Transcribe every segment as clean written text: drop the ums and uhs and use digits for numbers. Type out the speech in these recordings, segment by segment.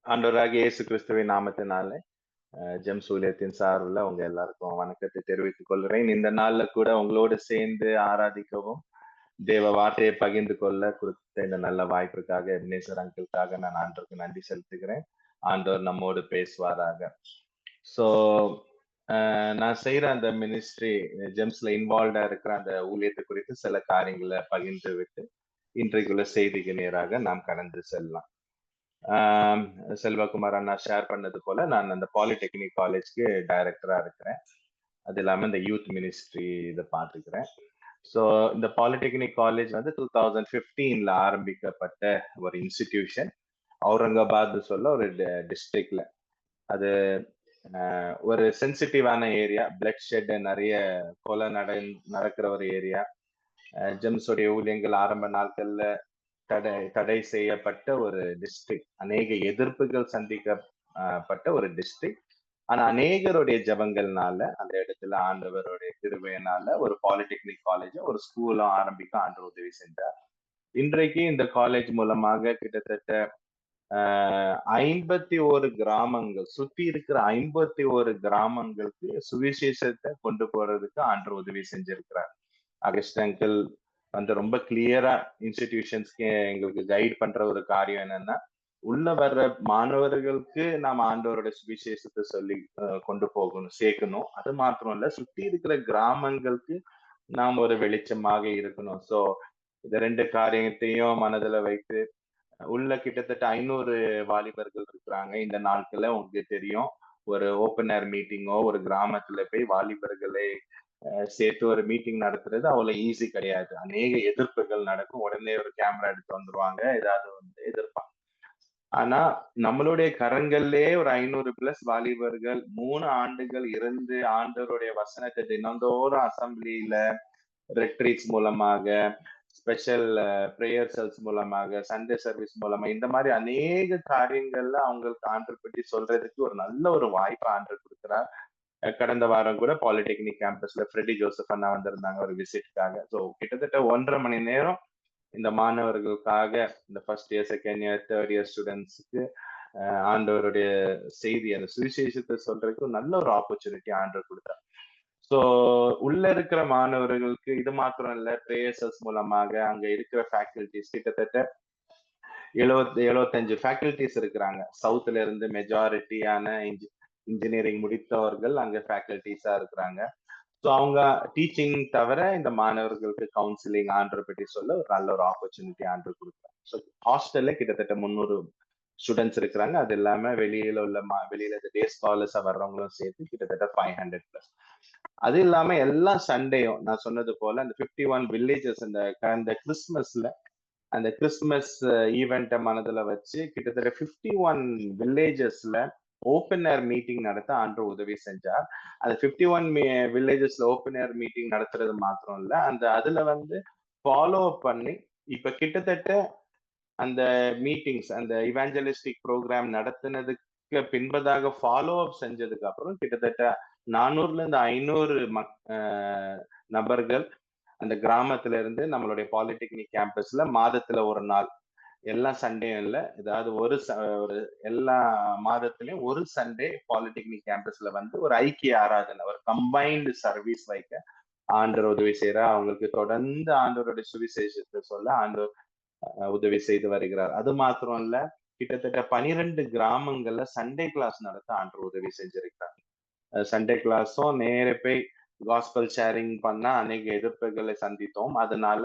ஆண்டவராகிய இயேசு கிறிஸ்துவின் நாமத்தினாலே ஜெம்ஸ் ஊழியத்தின் சார்பில் உங்க எல்லாருக்கும் வணக்கத்தை தெரிவித்துக் கொள்கிறேன். இந்த நாள்ல கூட உங்களோடு சேர்ந்து ஆராதிக்கவும் தேவ வார்த்தையை பகிர்ந்து கொள்ள கொடுத்த இந்த நல்ல வாய்ப்பிற்காக எப்னேசர் அங்கிளுக்காக நான் ஆண்டவருக்கு நன்றி செலுத்துகிறேன். ஆண்டவர் நம்மோடு பேசுவாராக. ஸோ நான் செய்யற அந்த மினிஸ்ட்ரி ஜெம்ஸ்ல இன்வால்வ்டா இருக்கிற அந்த ஊழியத்தை குறித்து சில காரியங்களை பகிர்ந்து விட்டு இன்றைக்குள்ள செய்திக்கு நேராக நாம் கடந்து செல்லலாம். செல்வகுமார் அண்ணா ஷேர் பண்ணது போல நான் அந்த பாலிடெக்னிக் காலேஜ்க்கு டைரக்டரா இருக்கிறேன். அது இல்லாம இந்த யூத் மினிஸ்ட்ரி இதை பார்த்துக்கிறேன். ஸோ இந்த பாலிடெக்னிக் காலேஜ் வந்து 2015ல ஆரம்பிக்கப்பட்ட ஒரு இன்ஸ்டிடியூஷன். அவுரங்காபாத் சொல்ல ஒரு டிஸ்ட்ரிக்ட்ல. அது ஒரு சென்சிட்டிவான ஏரியா, பிளட் ஷெட் நிறைய கொலை நடக்கிற ஒரு ஏரியா. ஜெம்ஸோடைய ஊழியங்கள் ஆரம்ப நாட்கள்ல தடை செய்யப்பட்ட ஒரு டிஸ்ட்ரிக்ட். அநேக எதிர்ப்புகள் சந்திக்கப்பட்ட ஒரு டிஸ்ட்ரிக்ட். ஆனா அநேகருடைய ஜபங்கள்னால அந்த இடத்துல ஆண்டவருடைய கிருபையினால ஒரு பாலிடெக்னிக் காலேஜ், ஒரு ஸ்கூலும் ஆரம்பிக்க ஆண்டவர் உதவி செஞ்சார். இன்றைக்கு இந்த காலேஜ் மூலமாக கிட்டத்தட்ட 51 கிராமங்கள், சுத்தி இருக்கிற 51 கிராமங்களுக்கு சுவிசேஷத்தை கொண்டு போறதுக்கு ஆண்டவர் உதவி செஞ்சிருக்கிறார். அகஸ்ட் அங்கிள் வந்து ரொம்ப கிளியரா இன்ஸ்டிடியூஷன்ஸ்க்கு எங்களுக்கு கைட் பண்ற ஒரு காரியம் என்னன்னா, உள்ள வர்ற மாணவர்களுக்கு நாம் ஆண்டவரோட சுவிசேஷத்தை சொல்லி கொண்டு போகணும், சேர்க்கணும். அது மாத்திரம் இல்ல, சுத்தி இருக்கிற கிராமங்களுக்கு நாம் ஒரு வெளிச்சமாக இருக்கணும். சோ இந்த 2 காரியத்தையும் மனதுல வைத்து உள்ள கிட்டத்தட்ட 500 வாலிபர்கள் இருக்கிறாங்க. இந்த நாட்கள்ல உங்களுக்கு தெரியும், ஒரு ஓப்பன் ஏர் மீட்டிங்கோ ஒரு கிராமத்துல போய் வாலிபர்களை சேர்த்து ஒரு மீட்டிங் நடத்துறது அவ்வளவு ஈஸி கிடையாது. அநேக எதிர்ப்புகள் நடக்கும். உடனே ஒரு கேமரா எடுத்து வந்துருவாங்க, ஏதாவது வந்து எதிர்ப்பாங்க. ஆனா நம்மளுடைய கரங்கள்லயே ஒரு 500 பிளஸ் வாலிபர்கள் 3 ஆண்டுகள் இருந்து ஆண்டவருடைய வசனத்தை தினந்தோறும் அசம்பிளியில ரெட்ரீட்ஸ் மூலமாக, ஸ்பெஷல் பிரேயர் செல்ஸ் மூலமாக, சண்டே சர்வீஸ் மூலமா இந்த மாதிரி அநேக காரியங்கள்ல அவங்களுக்கு ஆண்டவர் பற்றி சொல்றதுக்கு ஒரு நல்ல ஒரு வாய்ப்பை ஆண்டவர் கொடுக்கிறார். கடந்த வாரம் கூட பாலிடெக்னிக் கேம்பஸ்ல ஃப்ரெடி ஜோசப் அண்ணா வந்திருந்தாங்க ஒரு விசிட்காக. ஸோ கிட்டத்தட்ட 1.5 மணி நேரம் இந்த மாணவர்களுக்காக, இந்த first year, second year, third year ஸ்டூடெண்ட்ஸுக்கு ஆண்டவருடைய செய்தி, அந்த சுவிசேஷத்தை சொல்றதுக்கு நல்ல ஒரு ஆப்பர்ச்சுனிட்டி ஆண்டவர் கொடுத்தார். ஸோ உள்ள இருக்கிற மாணவர்களுக்கு இது மாத்திரம் இல்ல, பிரேயர்சஸ் மூலமாக அங்க இருக்கிற ஃபேக்கல்டிஸ் கிட்டத்தட்ட 75 ஃபேக்கல்டிஸ் இருக்கிறாங்க. சவுத்ல இருந்து மெஜாரிட்டியான இன்ஜினியரிங் முடித்தவர்கள் அங்க ஃபேக்கல்டிஸா இருக்கிறாங்க. ஸோ அவங்க டீச்சிங் தவிர இந்த மாணவர்களுக்கு கவுன்சிலிங் ஆண்டரை பற்றி சொல்ல ஒரு நல்ல ஒரு ஆப்பர்ச்சுனிட்டி ஆண்டர் கொடுக்குறாங்க. ஸோ ஹாஸ்டல்ல கிட்டத்தட்ட 300 ஸ்டூடெண்ட்ஸ் இருக்கிறாங்க. அது இல்லாம வெளியில உள்ள வெளியில டே ஸ்காலர்ஸா வர்றவங்களும் சேர்த்து கிட்டத்தட்ட 500 பிளஸ். அது இல்லாம எல்லா சண்டேயும் நான் சொன்னது போல அந்த 51 வில்லேஜஸ் அந்த கிறிஸ்துமஸ்ல அந்த கிறிஸ்துமஸ் ஈவெண்ட்டை மனதுல வச்சு கிட்டத்தட்ட 51 வில்லேஜஸ்ல ஓப்பன் ஏர் மீட்டிங் நடத்த ஆண்டவர் உதவி செஞ்சார். அந்த 51 வில்லேஜஸ்ல ஓப்பன் ஏர் மீட்டிங் நடத்துறது மாத்திரம் இல்ல, அந்த அதுல வந்து ஃபாலோ அப் பண்ணி இப்ப கிட்டத்தட்ட அந்த மீட்டிங்ஸ், அந்த இவாஞ்சலிஸ்டிக் ப்ரோக்ராம் நடத்தினதுக்கு பின்பதாக ஃபாலோ அப் செஞ்சதுக்கு அப்புறம் கிட்டத்தட்ட 400ல இருந்து 500 நபர்கள் அந்த கிராமத்துல இருந்து நம்மளுடைய பாலிடெக்னிக் கேம்பஸ்ல மாதத்துல ஒரு நாள், எல்லா சண்டேயும் இல்ல, ஏதாவது ஒரு எல்லா மாதத்திலயும் ஒரு சண்டே பாலிடெக்னிக் கேம்பஸ்ல வந்து ஒரு ஐக்கிய ஆராதனை, ஒரு கம்பைன்டு சர்வீஸ் வைக்க ஆண்டவர் உதவி செய்யற. அவங்களுக்கு தொடர்ந்து ஆண்டவருடைய சுவிசேஷத்தை சொல்ல ஆண்டவர் உதவி செய்து வருகிறார். அது மாத்திரம் இல்ல, கிட்டத்தட்ட 12 கிராமங்கள்ல சண்டே கிளாஸ் நடத்த ஆண்டவர் உதவி செஞ்சிருக்கிறார். சண்டே கிளாஸும் நேர போய் காஸ்பல் ஷேரிங் பண்ண அநேக எதிர்ப்புகளை சந்தித்தோம். அதனால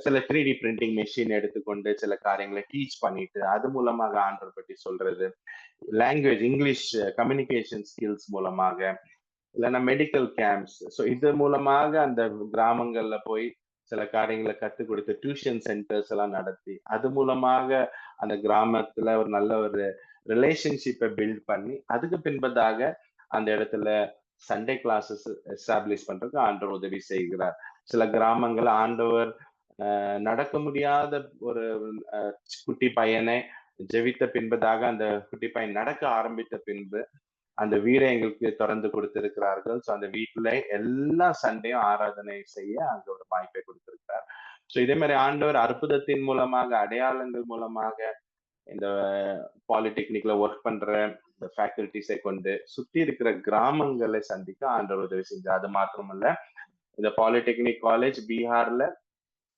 சில 3D பிரிண்டிங் மெஷின் எடுத்துக்கொண்டு சில காரியங்களை டீச் பண்ணிட்டு அது மூலமாக ஆண்டவர் பற்றி சொல்றது, லாங்குவேஜ் இங்கிலீஷ் கம்யூனிகேஷன் ஸ்கில்ஸ் மூலமாக, இல்லைன்னா மெடிக்கல் கேம்ப்ஸ். ஸோ இது மூலமாக அந்த கிராமங்கள்ல போய் சில காரியங்களை கற்றுக் கொடுத்து டியூஷன் சென்டர்ஸ் எல்லாம் நடத்தி அது மூலமாக அந்த கிராமத்துல ஒரு நல்ல ஒரு ரிலேஷன்ஷிப்பை பில்ட் பண்ணி அதுக்கு பின்பதாக அந்த இடத்துல சண்டே கிளாஸஸ் எஸ்டாப்ளிஷ் பண்றதுக்கு ஆண்டவர் உதவி செய்கிறார். சில கிராமங்கள் ஆண்டவர் நடக்க முடியாத ஒரு குட்டி பையனை ஜெபித்த பின்பதாக அந்த குட்டி பையன் நடக்க ஆரம்பித்த பின்பு அந்த வீடை எங்களுக்கு திறந்து கொடுத்திருக்கிறார்கள். ஸோ அந்த வீட்டுல எல்லா சண்டையும் ஆராதனை செய்ய அங்க ஒரு வாய்ப்பை கொடுத்திருக்கிறார். ஸோ இதே மாதிரி ஆண்டவர் அற்புதத்தின் மூலமாக, அடையாளங்கள் மூலமாக இந்த பாலிடெக்னிக்ல ஒர்க் பண்ற இந்த ஃபேக்கல்டிஸை கொண்டு சுத்தி இருக்கிற கிராமங்களை சந்திக்க ஆண்டவர் உதவி செஞ்சார். அது மாத்திரமல்ல, இந்த பாலிடெக்னிக் காலேஜ் பீகார்ல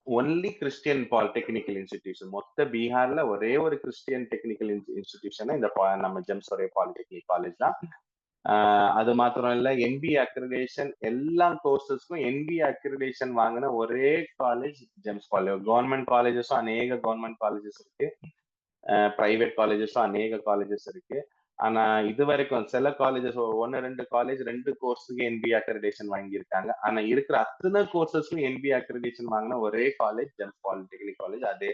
ஒன்லி கிறிஸ்டியன் பாலிடெக்னிக்கல் இன்ஸ்டிடியூஷன். மொத்த பீகார்ல ஒரே ஒரு கிறிஸ்டியன் டெக்னிக்கல் இன்ஸ்டிடியூஷன் இந்த நம்ம ஜெம்ஸ் பாலிடெக்னிக் காலேஜ் தான். அது மாத்திரம் இல்ல, என்பிஏ அக்ரிடேஷன் எல்லா கோர்சஸ்க்கும் என்பிஏ அக்ரிடேஷன் வாங்கின ஒரே காலேஜ் ஜெம்ஸ் காலேஜ். கவர்மெண்ட் காலேஜஸும் அநேக கவர்மெண்ட் காலேஜஸ் இருக்கு, பிரைவேட் காலேஜஸும் அநேக காலேஜஸ் இருக்கு. ஆனா இது வரைக்கும் சில காலேஜஸ் 1-2 காலேஜ் 2 கோர்ஸுக்கு என்பிஏ அக்ரிடேஷன் வாங்கியிருக்காங்க. ஆனா இருக்கிற அத்தனை கோர்சஸ்க்கும் என்பிஏ அக்ரிடேஷன் வாங்கின ஒரே காலேஜ் ஜெம்ஸ் பாலிடெக்னிக் காலேஜ். அது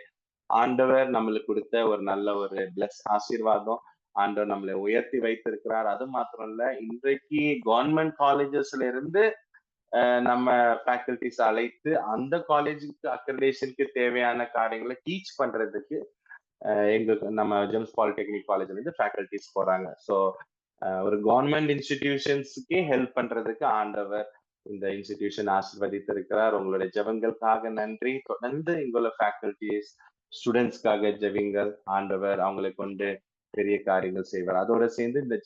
ஆண்டவர் நம்மளுக்கு கொடுத்த ஒரு நல்ல ஒரு ஆசீர்வாதம். ஆண்டவர் நம்மளை உயர்த்தி வைத்திருக்கிறார். அது மாத்திரம் இல்ல, இன்றைக்கு கவர்மெண்ட் காலேஜஸ்ல இருந்து நம்ம ஃபேக்கல்டிஸ் அழைத்து அந்த காலேஜுக்கு அக்ரிடேஷனுக்கு தேவையான காரியங்களை டீச் பண்றதுக்கு எங்களுக்கு நம்ம ஜெம்ஸ் பாலிடெக்னிக் காலேஜ்ல இருந்து ஃபேக்கல்டிஸ் போறாங்க. ஸோ ஒரு கவர்மெண்ட் இன்ஸ்டிடியூஷன்ஸுக்கே ஹெல்ப் பண்றதுக்கு ஆண்டவர் இந்த இன்ஸ்டிடியூஷன் ஆசீர்வதித்திருக்கிறார். உங்களுடைய ஜெபங்களுக்காக நன்றி. தொடர்ந்து இங்குள்ள ஃபேக்கல்டிஸ் ஸ்டூடெண்ட்ஸ்க்காக ஜெபிங்கள். ஆண்டவர் அவங்களை கொண்டு பெரிய காரியங்கள் செய்வார். அதோட சேர்ந்து இந்த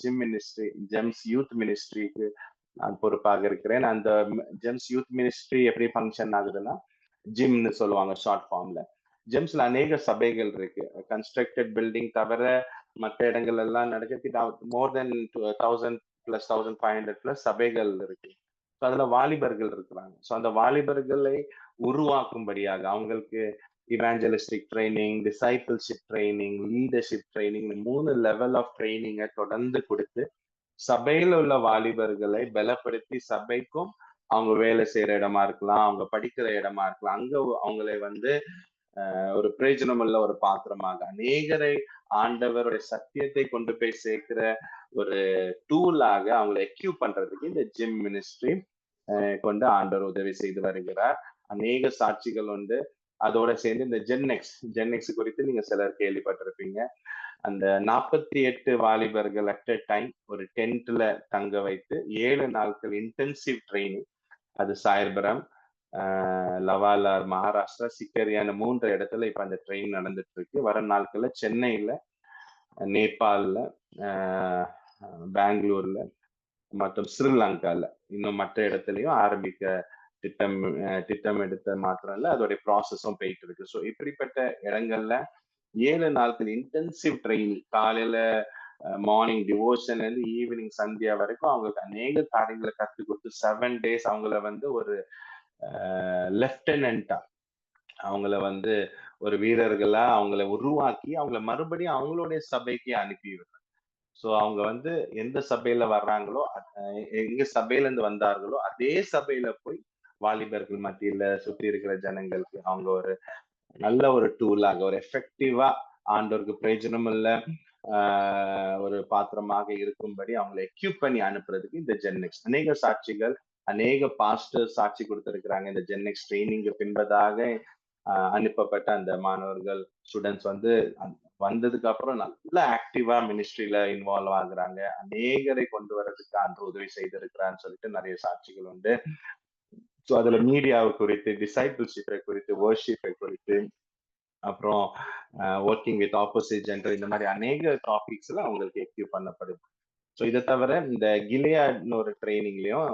ஜெம்ஸ் யூத் மினிஸ்ட்ரிக்கு நான் பொறுப்பாக இருக்கிறேன். அந்த ஜெம்ஸ் யூத் மினிஸ்ட்ரி எப்படி ஃபங்க்ஷன் ஆகுதுன்னா, ஜிம்னு சொல்லுவாங்க ஷார்ட் ஃபார்ம்ல. ஜெம்ஸ்ல அநேக சபைகள் இருக்கு. கன்ஸ்ட்ரக்டட் பில்டிங் தவிர மற்ற இடங்கள் எல்லாம் நடக்க மோர் தென் 1000+1500+ சபைகள் இருக்கு. அதுல வாலிபர்கள் இருக்கிறாங்க. ஸோ அந்த வாலிபர்களை உருவாக்கும்படியாக அவங்களுக்கு evangelistic training, discipleship training, leadership training 3 level of ட்ரைனிங்கை தொடர்ந்து கொடுத்து சபையில உள்ள வாலிபர்களை பலப்படுத்தி சபைக்கும் அவங்க வேலை செய்யற இடமா இருக்கலாம், அவங்க படிக்கிற இடமா இருக்கலாம், அங்க அவங்களை வந்து ஒரு பிரயோஜனமுள்ள ஒரு பாத்திரமாக அநேகரை ஆண்டவருடைய சத்தியத்தை கொண்டு போய் சேர்க்கிற ஒரு டூலாக அவங்களை எக்யூப் பண்றதுக்கு இந்த ஜிம் மினிஸ்ட்ரி கொண்டு ஆண்டவர் உதவி செய்து வருகிறார். அநேக சாட்சிகள் உண்டு. அதோட சேர்ந்து இந்த ஜென்எக்ஸ் குறித்து நீங்க சிலர் கேள்விப்பட்டிருப்பீங்க. அந்த 48 வாலிபர்கள் அட் அ டைம் ஒரு டென்ட்ல தங்க வைத்து 7 நாட்கள் இன்டென்சிவ் ட்ரைனிங். அது சாயர்பரம், லவாலார், மகாராஷ்டிரா, சிக்கரியான 3 இடத்துல இப்ப அந்த ட்ரெயின் நடந்துட்டு இருக்கு. வர நாட்கள்ல சென்னையில, நேபாள்ல, பெங்களூர்ல மற்றும் ஸ்ரீலங்கால இன்னும் மற்ற இடத்துலயும் ஆரம்பிக்க திட்டம் எடுத்த மாத்திரம் இல்ல, அதோடைய ப்ராசஸும் போயிட்டு இருக்கு. ஸோ இப்படிப்பட்ட இடங்கள்ல 7 நாட்கள் இன்டென்சிவ் ட்ரைனிங், காலையில மார்னிங் டிவோஷன்ல இருந்து ஈவினிங் சந்தியா வரைக்கும் அவங்களுக்கு அநேக காரியங்களை கற்றுக் கொடுத்து 7 days அவங்கள வந்து ஒரு லெப்டினன்டா அவங்கள வந்து ஒரு வீரர்களா அவங்கள உருவாக்கி அவங்கள மறுபடியும் அவங்களுடைய சபைக்கு அனுப்பி விடுறாங்க. ஸோ அவங்க வந்து எந்த சபையில வர்றாங்களோ, எங்க சபையில இருந்து வந்தார்களோ அதே சபையில போய் வாலிபர்கள் மத்தியில சுத்தி இருக்கிற ஜனங்களுக்கு அவங்க ஒரு நல்ல ஒரு டூலாக, ஒரு எஃபெக்டிவா ஆண்டவருக்கு பிரயோஜனம் இல்ல ஒரு பாத்திரமாக இருக்கும்படி அவங்களை எக்யூப் பண்ணி அனுப்புறதுக்கு இந்த ஜென்எக்ஸ் அநேக சாட்சிகள், அநேக பாஸ்டர் சாட்சி கொடுத்திருக்கிறாங்க. இந்த ஜென்எக்ஸ் ட்ரைனிங்கு பின்பதாக அனுப்பப்பட்ட அந்த மாணவர்கள் ஸ்டூடெண்ட்ஸ் வந்து வந்ததுக்கு அப்புறம் நல்ல ஆக்டிவா மினிஸ்ட்ரியில இன்வால்வ் ஆகுறாங்க. அநேகரை கொண்டு வர்றதுக்கு ஆண்டு உதவி செய்திருக்கிறான்னு சொல்லிட்டு நிறைய சாட்சிகள் உண்டு. ஸோ அதுல மீடியாவை குறித்து, டிசைபிள்ஷிப்பை குறித்து, வர்ஷிப்பை குறித்து, அப்புறம் ஒர்க்கிங் வித் ஆப்போசிட் ஜெண்டர், இந்த மாதிரி அநேக டாபிக்ஸ்ல அவங்களுக்கு எக்யூப் பண்ணப்படுது. ஸோ இதை தவிர இந்த கிலியாட்னு ஒரு ட்ரைனிங்லயும்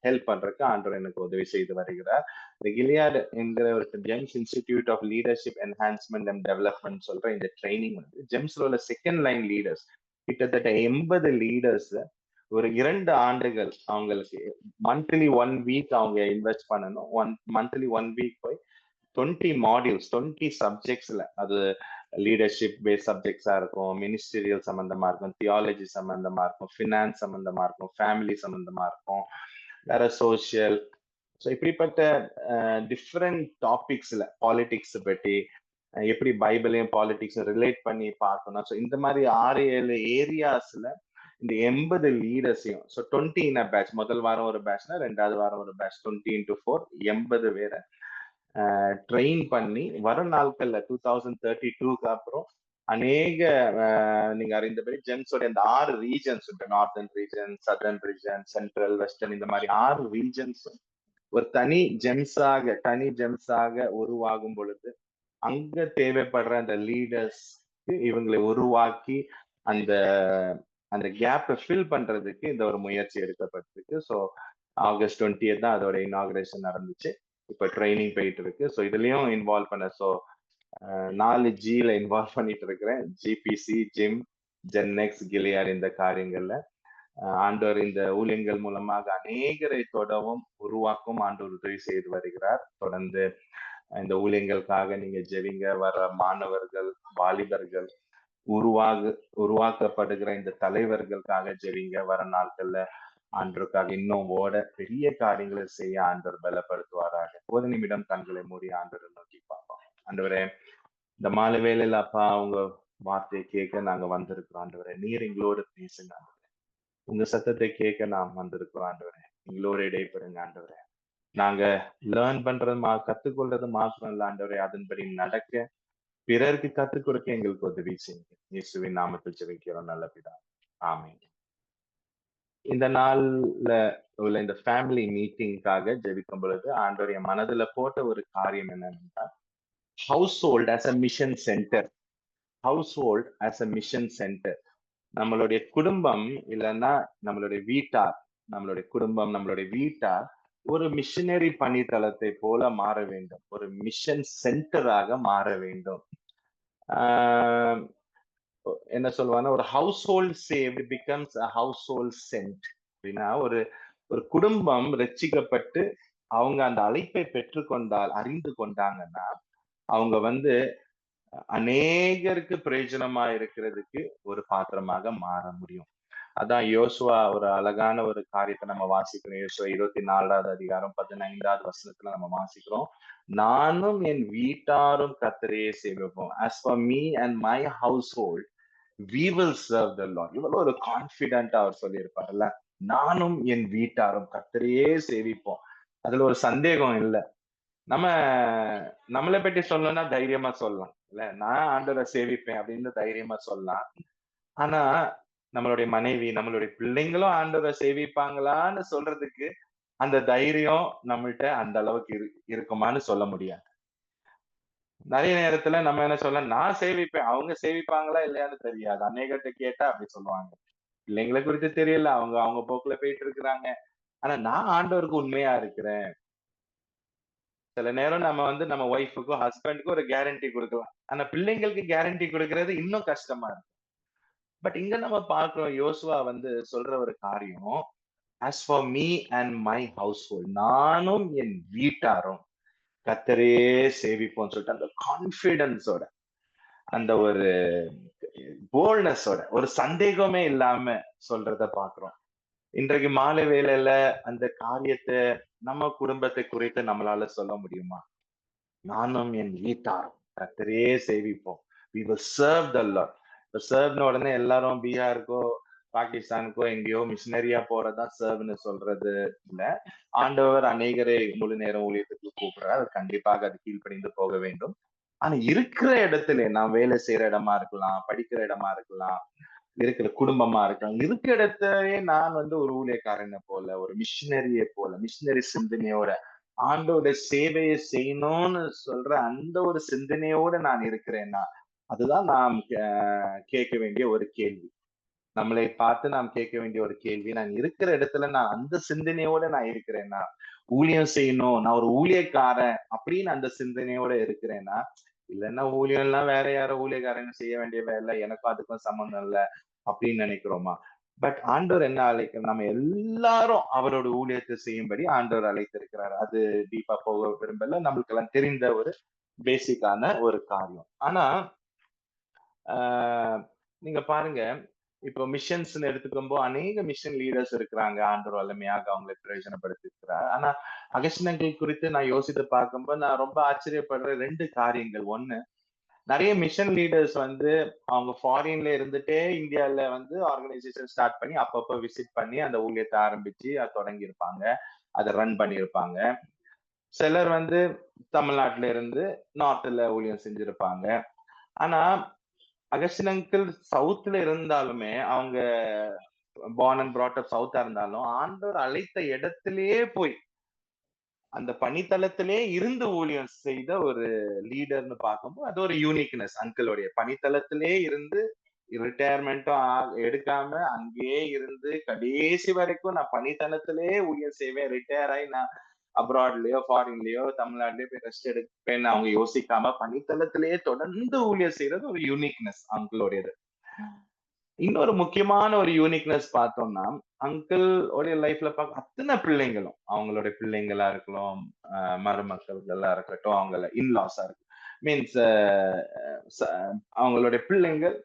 ஹெல்ப் பண்றதுக்கு ஆண்டவர் எனக்கு உதவி செய்து வருகிறார். இந்த கிலியாட் என்கிற ஒரு GEMS institute of leadership enhancement and development சொல்ற இந்த ட்ரைனிங் வந்து ஜெம்ஸ்ல உள்ள செகண்ட் லைன் லீடர்ஸ் கிட்டத்தட்ட 80 லீடர்ஸ் ஒரு 2 ஆண்டுகள் அவங்களுக்கு மந்த்லி 1 வீக் அவங்க இன்வெஸ்ட் பண்ணணும். மந்த்லி 1 வீக் போய் 20 மாடியூல்ஸ் 20 சப்ஜெக்ட்ஸ்ல, அது லீடர்ஷிப் பேஸ் சப்ஜெக்ட்ஸா இருக்கும், மினிஸ்டீரியல் சம்பந்தமா இருக்கும், தியாலஜி சம்பந்தமா இருக்கும், ஃபினான்ஸ் சம்பந்தமா இருக்கும், ஃபேமிலி சம்பந்தமா இருக்கும், வேற சோசியல். ஸோ இப்படிப்பட்ட டிஃப்ரெண்ட் டாபிக்ஸ்ல பாலிடிக்ஸ் பற்றி எப்படி பைபிளையும் பாலிடிக்ஸும் ரிலேட் பண்ணி பார்க்கணும். ஸோ இந்த மாதிரி 6-7 ஏரியாஸ்ல இந்த 80 லீடர்ஸையும், ஸோ 20 இன் அ பேட்ச், முதல் வாரம் ஒரு பேட்ச்னா 2வது வாரம் ஒரு பேட்ச், 20 into 4 80 பேரை ட்ரெயின் பண்ணி வரும் நாட்கள்ல 2032க்கு அப்புறம் அநேக நீங்க அறிந்தபடி ஜெம்ஸோட இந்த 6 ரீஜன்ஸ் உண்டு. Northern region, southern region, central, western, இந்த மாதிரி 6 ரீஜன்ஸ் ஒரு தனி ஜெம்ஸாக உருவாகும் பொழுது அங்க தேவைப்படுற அந்த லீடர்ஸ் பண்றதுக்கு, இவங்களை உருவாக்கி அந்த அந்த கேப்பை ஃபில் பண்றதுக்கு இந்த ஒரு முயற்சி எடுக்கப்பட்டிருக்கு. ஸோ ஆகஸ்ட் 20 தான் அதோட இனாகிரேஷன் நடந்துச்சு. இப்போ ட்ரைனிங் போயிட்டு இருக்கு. ஸோ இதுலயும் இன்வால்வ் பண்ண 4 ஜில இன்வால்வ் பண்ணிட்டு இருக்கிறேன். ஜிபிசி, ஜிம், ஜென்னெக்ஸ், கிலியார் இந்த காரியங்கள்ல ஆண்டவர் இந்த ஊழியங்கள் மூலமாக அநேகரை தொடவும் உருவாக்கும் ஆண்டவர் உதவி செய்து வருகிறார். தொடர்ந்து இந்த ஊழியங்களுக்காக நீங்க ஜெபிங்க. வர மாணவர்கள், வாலிபர்கள், உருவாக்கப்படுகிற இந்த தலைவர்களுக்காக ஜெபிங்க. வர நாட்கள்ல ஆண்டருக்காக இன்னும் ஓட பெரிய காரியங்களை செய்ய ஆண்டவர் பலப்படுத்துவாராக. ஒரு நிமிடம் கண்களை மூடி ஆண்டவரை நோக்கி பார்ப்போம். ஆண்டவரே, இந்த மாலை வேளையில அப்பா அவங்க வார்த்தையை கேட்க நாங்க வந்திருக்கிறோம். ஆண்டவரே, நீர் எங்களோட பேசுங்க. உங்க சத்தத்தை கேட்க நாம் வந்திருக்கிறோம். ஆண்டவரே, எங்களோட இடைப்படுங்க. ஆண்டவரே, நாங்க லேர்ன் பண்றது கத்துக்கொள்றது மாத்திரம் இல்ல ஆண்டவரே, அதன்படி நடக்க பிறருக்கு கத்துக் கொடுக்க எங்களுக்கு உதவி செய்யுங்க. இயேசுவின் நாமத்தில் ஜெபிக்கிறோம் நல்ல பிதா, ஆமென். இந்த நாள்ல உள்ள இந்த ஃபேமிலி மீட்டிங்காக ஜெபிக்கும் பொழுது ஆண்டவர் என் மனதுல போட்ட ஒரு காரியம் என்னன்னா, house hold as a mission centre. House hold as a mission centre. நம்மளுடைய குடும்பம் இல்லைன்னா நம்மளுடைய வீட்டார், நம்மளுடைய குடும்பம், நம்மளுடைய வீட்டார் ஒரு மிஷனரி பணித்தளத்தை போல மாற வேண்டும். ஒரு மிஷன் சென்டராக மாற வேண்டும். ஆஹ் என்ன சொல்லுவாங்கன்னா, ஒரு household saved becomes a household cent. அப்படின்னா ஒரு ஒரு குடும்பம் ரட்சிக்கப்பட்டு அவங்க அந்த அழைப்பை பெற்றுக்கொண்டால், அறிந்து கொண்டாங்கன்னா, அவங்க அநேகருக்கு பிரயோஜனமா இருக்கிறதுக்கு ஒரு பாத்திரமாக மாற முடியும். அதான் யோசுவா ஒரு அழகான ஒரு காரியத்தை நம்ம வாசிக்கிறோம். யோசுவா 24வது அதிகாரம் 15வது வசனத்துல நம்ம வாசிக்கிறோம். நானும் என் வீட்டாரும் கர்த்தரையே சேவிப்போம். As for me and my household, we will serve the Lord. இவ்வளவு ஒரு கான்பிடென்டா அவர் சொல்லியிருப்பார்ல. நானும் என் வீட்டாரும் கர்த்தரையே சேவிப்போம். அதுல ஒரு சந்தேகம் இல்லை. நம்ம நம்மளை பற்றி சொல்லணும்னா தைரியமா சொல்லலாம் இல்ல, நான் ஆண்டவரை சேவிப்பேன் அப்படின்னு தைரியமா சொல்லலாம். ஆனா நம்மளுடைய மனைவி, நம்மளுடைய பிள்ளைங்களும் ஆண்டவரை சேவிப்பாங்களான்னு சொல்றதுக்கு அந்த தைரியம் நம்மள்ட்ட அந்த அளவுக்கு இருக்குமான்னு சொல்ல முடியாது. நிறைய நேரத்துல நம்ம என்ன சொல்ல, நான் சேவிப்பேன், அவங்க சேவிப்பாங்களா இல்லையான்னு தெரியாது. அநேகர்கிட்ட கேட்டா அப்படி சொல்லுவாங்க. பிள்ளைங்களை குறித்து தெரியல, அவங்க அவங்க போக்குல போயிட்டு இருக்கிறாங்க. ஆனா நான் ஆண்டவருக்கு உண்மையா இருக்கிறேன். சில நேரம் நம்ம நம்ம ஒய்ஃபுக்கும் ஹஸ்பண்டுக்கும் ஒரு கேரண்டி கொடுக்கலாம். ஆனா பிள்ளைங்களுக்கு கேரண்டி கொடுக்கறது இன்னும் கஷ்டமா இருக்கு. பட் இங்க நம்ம பார்க்கிறோம், யோசுவா சொல்ற ஒரு காரியம், as for me and my household, நானும் என் வீட்டாரும் கர்த்தரையே சேவிப்போம்னு சொல்லிட்டு அந்த கான்பிடன்ஸோட, அந்த ஒரு போல்ட்னஸோட, ஒரு சந்தேகமே இல்லாம சொல்றத பாக்குறோம். இன்றைக்கு மாலை வேளையில அந்த காரியத்தை நம்ம குடும்பத்தை குறித்து நம்மளால சொல்ல முடியுமா? நானும் என் வீட்டாரும் கர்த்தரையே சேவிப்போம். we will serve the Lord. இப்ப சர்வ்ன உடனே எல்லாரும் பீகாருக்கோ பாகிஸ்தானுக்கோ எங்கேயோ மிஷினரியா போறதா சர்வ்னு சொல்றது இல்ல. ஆண்டவர் அநேகரை முழு நேரம் ஊழியத்துக்கு கூப்பிடுறார். அது கண்டிப்பாக அது கீழ்ப்படிந்து போக வேண்டும். ஆனா இருக்கிற இடத்துல, நான் வேலை செய்யற இடமா இருக்கலாம், படிக்கிற இடமா இருக்கலாம், இருக்கிற குடும்பமா இருக்கலாம், இருக்கிற இடத்தையே நான் ஒரு ஊழியக்காரனை போல, ஒரு மிஷினரியை போல, மிஷினரி சிந்தனையோட ஆண்டோட சேவையை செய்யணும்னு சொல்ற அந்த ஒரு சிந்தனையோட நான் இருக்கிறேன்னா, அதுதான் நாம் கேட்க வேண்டிய ஒரு கேள்வி. நம்மளை பார்த்து நாம் கேட்க வேண்டிய ஒரு கேள்வி, நான் இருக்கிற இடத்துல நான் அந்த சிந்தனையோட நான் இருக்கிறேன்னா, ஊழியம் செய்யணும், நான் ஒரு ஊழியக்காரன் அப்படின்னு அந்த சிந்தனையோட இருக்கிறேன்னா, இல்லைன்னா ஊழியம் எல்லாம் வேற யாரோ ஊழியக்காரங்க செய்ய வேண்டிய வேலை, எனக்கும் அதுக்கும் சம்மந்தம் இல்லை அப்படின்னு நினைக்கிறோமா? பட் ஆண்டவர் என்ன நம்ம எல்லாரும் அவரோட ஊழியத்தை செய்யும்படி ஆண்டவர் அழைத்திருக்கிறார். அது டீப்பா போக விரும்பல, நம்மளுக்கு எல்லாம் தெரிந்த ஒரு பேசிக்கான ஒரு காரியம். ஆனா நீங்க பாருங்க, இப்போ மிஷன்ஸ்ன்னு எடுத்துக்கும்போது அநேக மிஷன் லீடர்ஸ் இருக்கிறாங்க. ஆண்டவர் வல்லமையாக அவங்களை பிரயோஜனப்படுத்தி இருக்கிறார். ஆனா அகஸ்டினங்கள் குறித்து நான் யோசித்து பார்க்கும்போது நான் ரொம்ப ஆச்சரியப்படுற 2 காரியங்கள். ஒண்ணு, நிறைய மிஷன் லீடர்ஸ் அவங்க ஃபாரின்ல இருந்துட்டே இந்தியால ஆர்கனைசேஷன் ஸ்டார்ட் பண்ணி அப்பப்போ விசிட் பண்ணி அந்த ஊழியத்தை ஆரம்பிச்சு அதை தொடங்கி இருப்பாங்க, அதை ரன் பண்ணியிருப்பாங்க. சிலர் தமிழ்நாட்டுல இருந்து நார்த்ல ஊழியம் செஞ்சிருப்பாங்க. ஆனா அகஸ்டின் அங்கிள் சவுத்ல இருந்தாலுமே, அவங்க பார்ன் அண்ட் brought up சவுத்தா இருந்தாலும், ஆண்டவர் அழைத்த இடத்திலேயே போய் அந்த பணித்தளத்திலே இருந்து ஊழியம் செய்த ஒரு லீடர்னு பார்க்கும்போது அது ஒரு யூனிக்னஸ். அங்கிளுடைய பணித்தளத்திலே இருந்து ரிட்டையர்மெண்ட்டும் எடுக்காம அங்கேயே இருந்து கடைசி வரைக்கும் நான் பணித்தளத்திலே ஊழியம் செய்வேன். ரிட்டையர் ஆகி நான் அப்ராட்லயோ ஃபாரின்லயோ தமிழ்நாட்டிலயோ போய் ரெஸ்ட் எடுப்பேன்னு அவங்க யோசிக்காம பணித்தளத்திலேயே தொடர்ந்து ஊழியம் செய்யறது ஒரு யூனிக்னஸ் அங்கிளுடையது. இன்னொரு முக்கியமான ஒரு யூனிக்னஸ் பார்த்தோம்னா, அங்கிள் உடைய லைஃப்ல பார்க்க அத்தனை பிள்ளைங்களும், அவங்களுடைய பிள்ளைங்களா இருக்கலாம், மருமக்கள்களா இருக்கட்டும், அவங்கள இன்லாஸா இருக்கும். மீன்ஸ் அவங்களுடைய பிள்ளைங்கள்,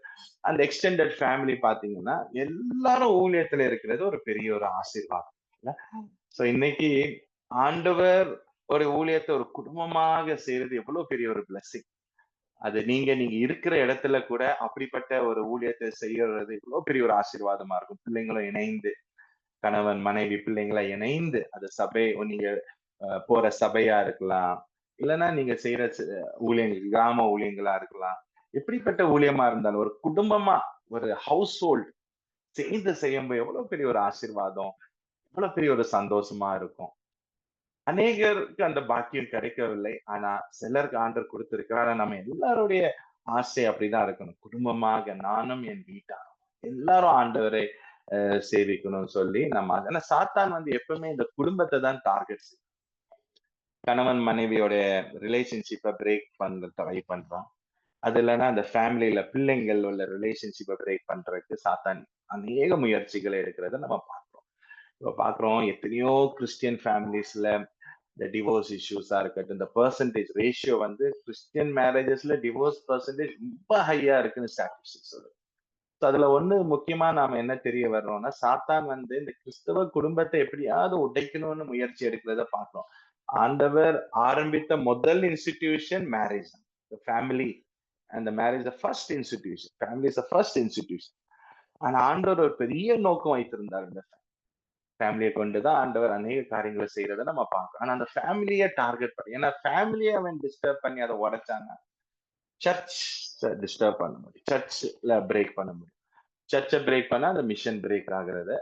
அந்த எக்ஸ்டெண்டட் ஃபேமிலி பார்த்தீங்கன்னா, எல்லாரும் ஊழியத்துல இருக்கிறது ஒரு பெரிய ஒரு ஆசீர்வாதம். இல்ல? சோ இன்னைக்கு ஆண்டவர் ஒரு ஊழியத்தை ஒரு குடும்பமாக செய்யறது எவ்வளவு பெரிய ஒரு பிளெஸிங். அது நீங்க நீங்க இருக்கிற இடத்துல கூட அப்படிப்பட்ட ஒரு ஊழியத்தை செய்யறது இவ்வளவு பெரிய ஒரு ஆசீர்வாதமா இருக்கும். பிள்ளைங்களும் இணைந்து, கணவன் மனைவி பிள்ளைங்களை இணைந்து அது சபை நீங்க போற சபையா இருக்கலாம், இல்லைன்னா நீங்க செய்யற ஊழியங்கள் கிராம ஊழியங்களா இருக்கலாம். எப்படிப்பட்ட ஊழியமா இருந்தாலும் ஒரு குடும்பமா ஒரு ஹவுஸ் ஹோல்ட் சேர்ந்து செய்யும்போது எவ்வளவு பெரிய ஒரு ஆசீர்வாதம், எவ்வளவு பெரிய ஒரு சந்தோஷமா இருக்கும். அநேகருக்கு அந்த பாக்கியம் கிடைக்கவில்லை. ஆனா சிலருக்கு ஆண்டவர் கொடுத்திருக்கிறார். ஆனா நம்ம எல்லாருடைய ஆசை அப்படிதான் இருக்கணும். குடும்பமாக நானும் என் வீட்டாரும் எல்லாரும் ஆண்டவரை சேவிக்கணும்னு சொல்லி நம்ம ஆனா சாத்தான் வந்து எப்பவுமே இந்த குடும்பத்தை தான் டார்கெட். கணவன் மனைவியோட ரிலேஷன்ஷிப்பை பிரேக் பண்ண ட்ரை பண்றான். அது இல்லைன்னா அந்த ஃபேமிலியில பிள்ளைங்கள் உள்ள ரிலேஷன்ஷிப்பை பிரேக் பண்றதுக்கு சாத்தான் அநேக முயற்சிகளை எடுக்கிறத நம்ம பார்க்கிறோம். இப்ப பார்க்கிறோம் எத்தனையோ கிறிஸ்டியன் ஃபேமிலிஸ்ல இந்த டிவோர்ஸ் இஷ்யூஸா இருக்கட்டும், இந்த பெர்சன்டேஜ் ரேஷியோ வந்து கிறிஸ்டியன் மேரேஜஸ்ல டிவோர்ஸ் பெர்சன்டேஜ் ரொம்ப ஹையா இருக்குன்னு ஸ்டாட்டிஸ்டிக்ஸ் சொல்லுது. அதுல ஒண்ணு முக்கியமா நாம என்ன தெரிய வர்றோம்னா, சாத்தான் வந்து இந்த கிறிஸ்தவ குடும்பத்தை எப்படியாவது உடைக்கணும்னு முயற்சி எடுக்கிறத பார்க்கிறோம். ஆண்டவர் ஆரம்பித்த முதல் இன்ஸ்டிடியூஷன் மேரேஜ் தான். Family and marriage first institution. Family is first institution. ஆனா ஆண்டவர் ஒரு பெரிய நோக்கம் வைத்திருந்தார் இந்த ஃபேமிலியை கொண்டுதான் ஆண்டவர் அநேக காரியங்களை செய்யறதை நம்ம பார்க்கிறோம். ஆனா அந்த ஃபேமிலியை டார்கெட் பண்ணி, ஏன்னா ஃபேமிலியை அவன் டிஸ்டர்ப் பண்ணி அதை உடைச்சாங்க, சர்ச் டிஸ்டர்ப் பண்ண முடியும், சர்ச்ல பிரேக் பண்ண முடியும். சர்ச்சை பிரேக் பண்ணா அந்த மிஷன் பிரேக் ஆகுறத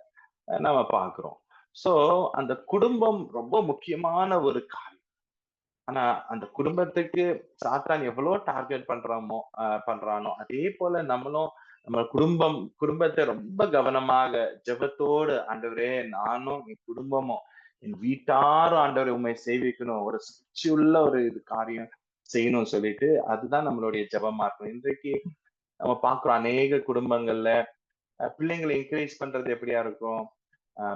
நம்ம பார்க்கிறோம். சோ அந்த குடும்பம் ரொம்ப முக்கியமான ஒரு காரியம். ஆனா அந்த குடும்பத்துக்கு சாத்தான் எவ்வளவு டார்கெட் பண்றானோ அதே போல நம்மளும் நம்ம குடும்பத்தை ரொம்ப கவனமாக ஜெபத்தோடு ஆண்டவரே நானும் என் குடும்பமும் என் வீட்டாரும் ஆண்டவரை உண்மை சேவிக்கணும், ஒரு சுற்றியுள்ள ஒரு இது காரியம் செய்யணும்னு சொல்லிட்டு அதுதான் நம்மளுடைய ஜெபமா இருக்கும். இன்றைக்கு நம்ம பார்க்கிறோம் அநேக குடும்பங்கள்ல பிள்ளைங்களை என்கரேஜ் பண்றது எப்படியா இருக்கும்.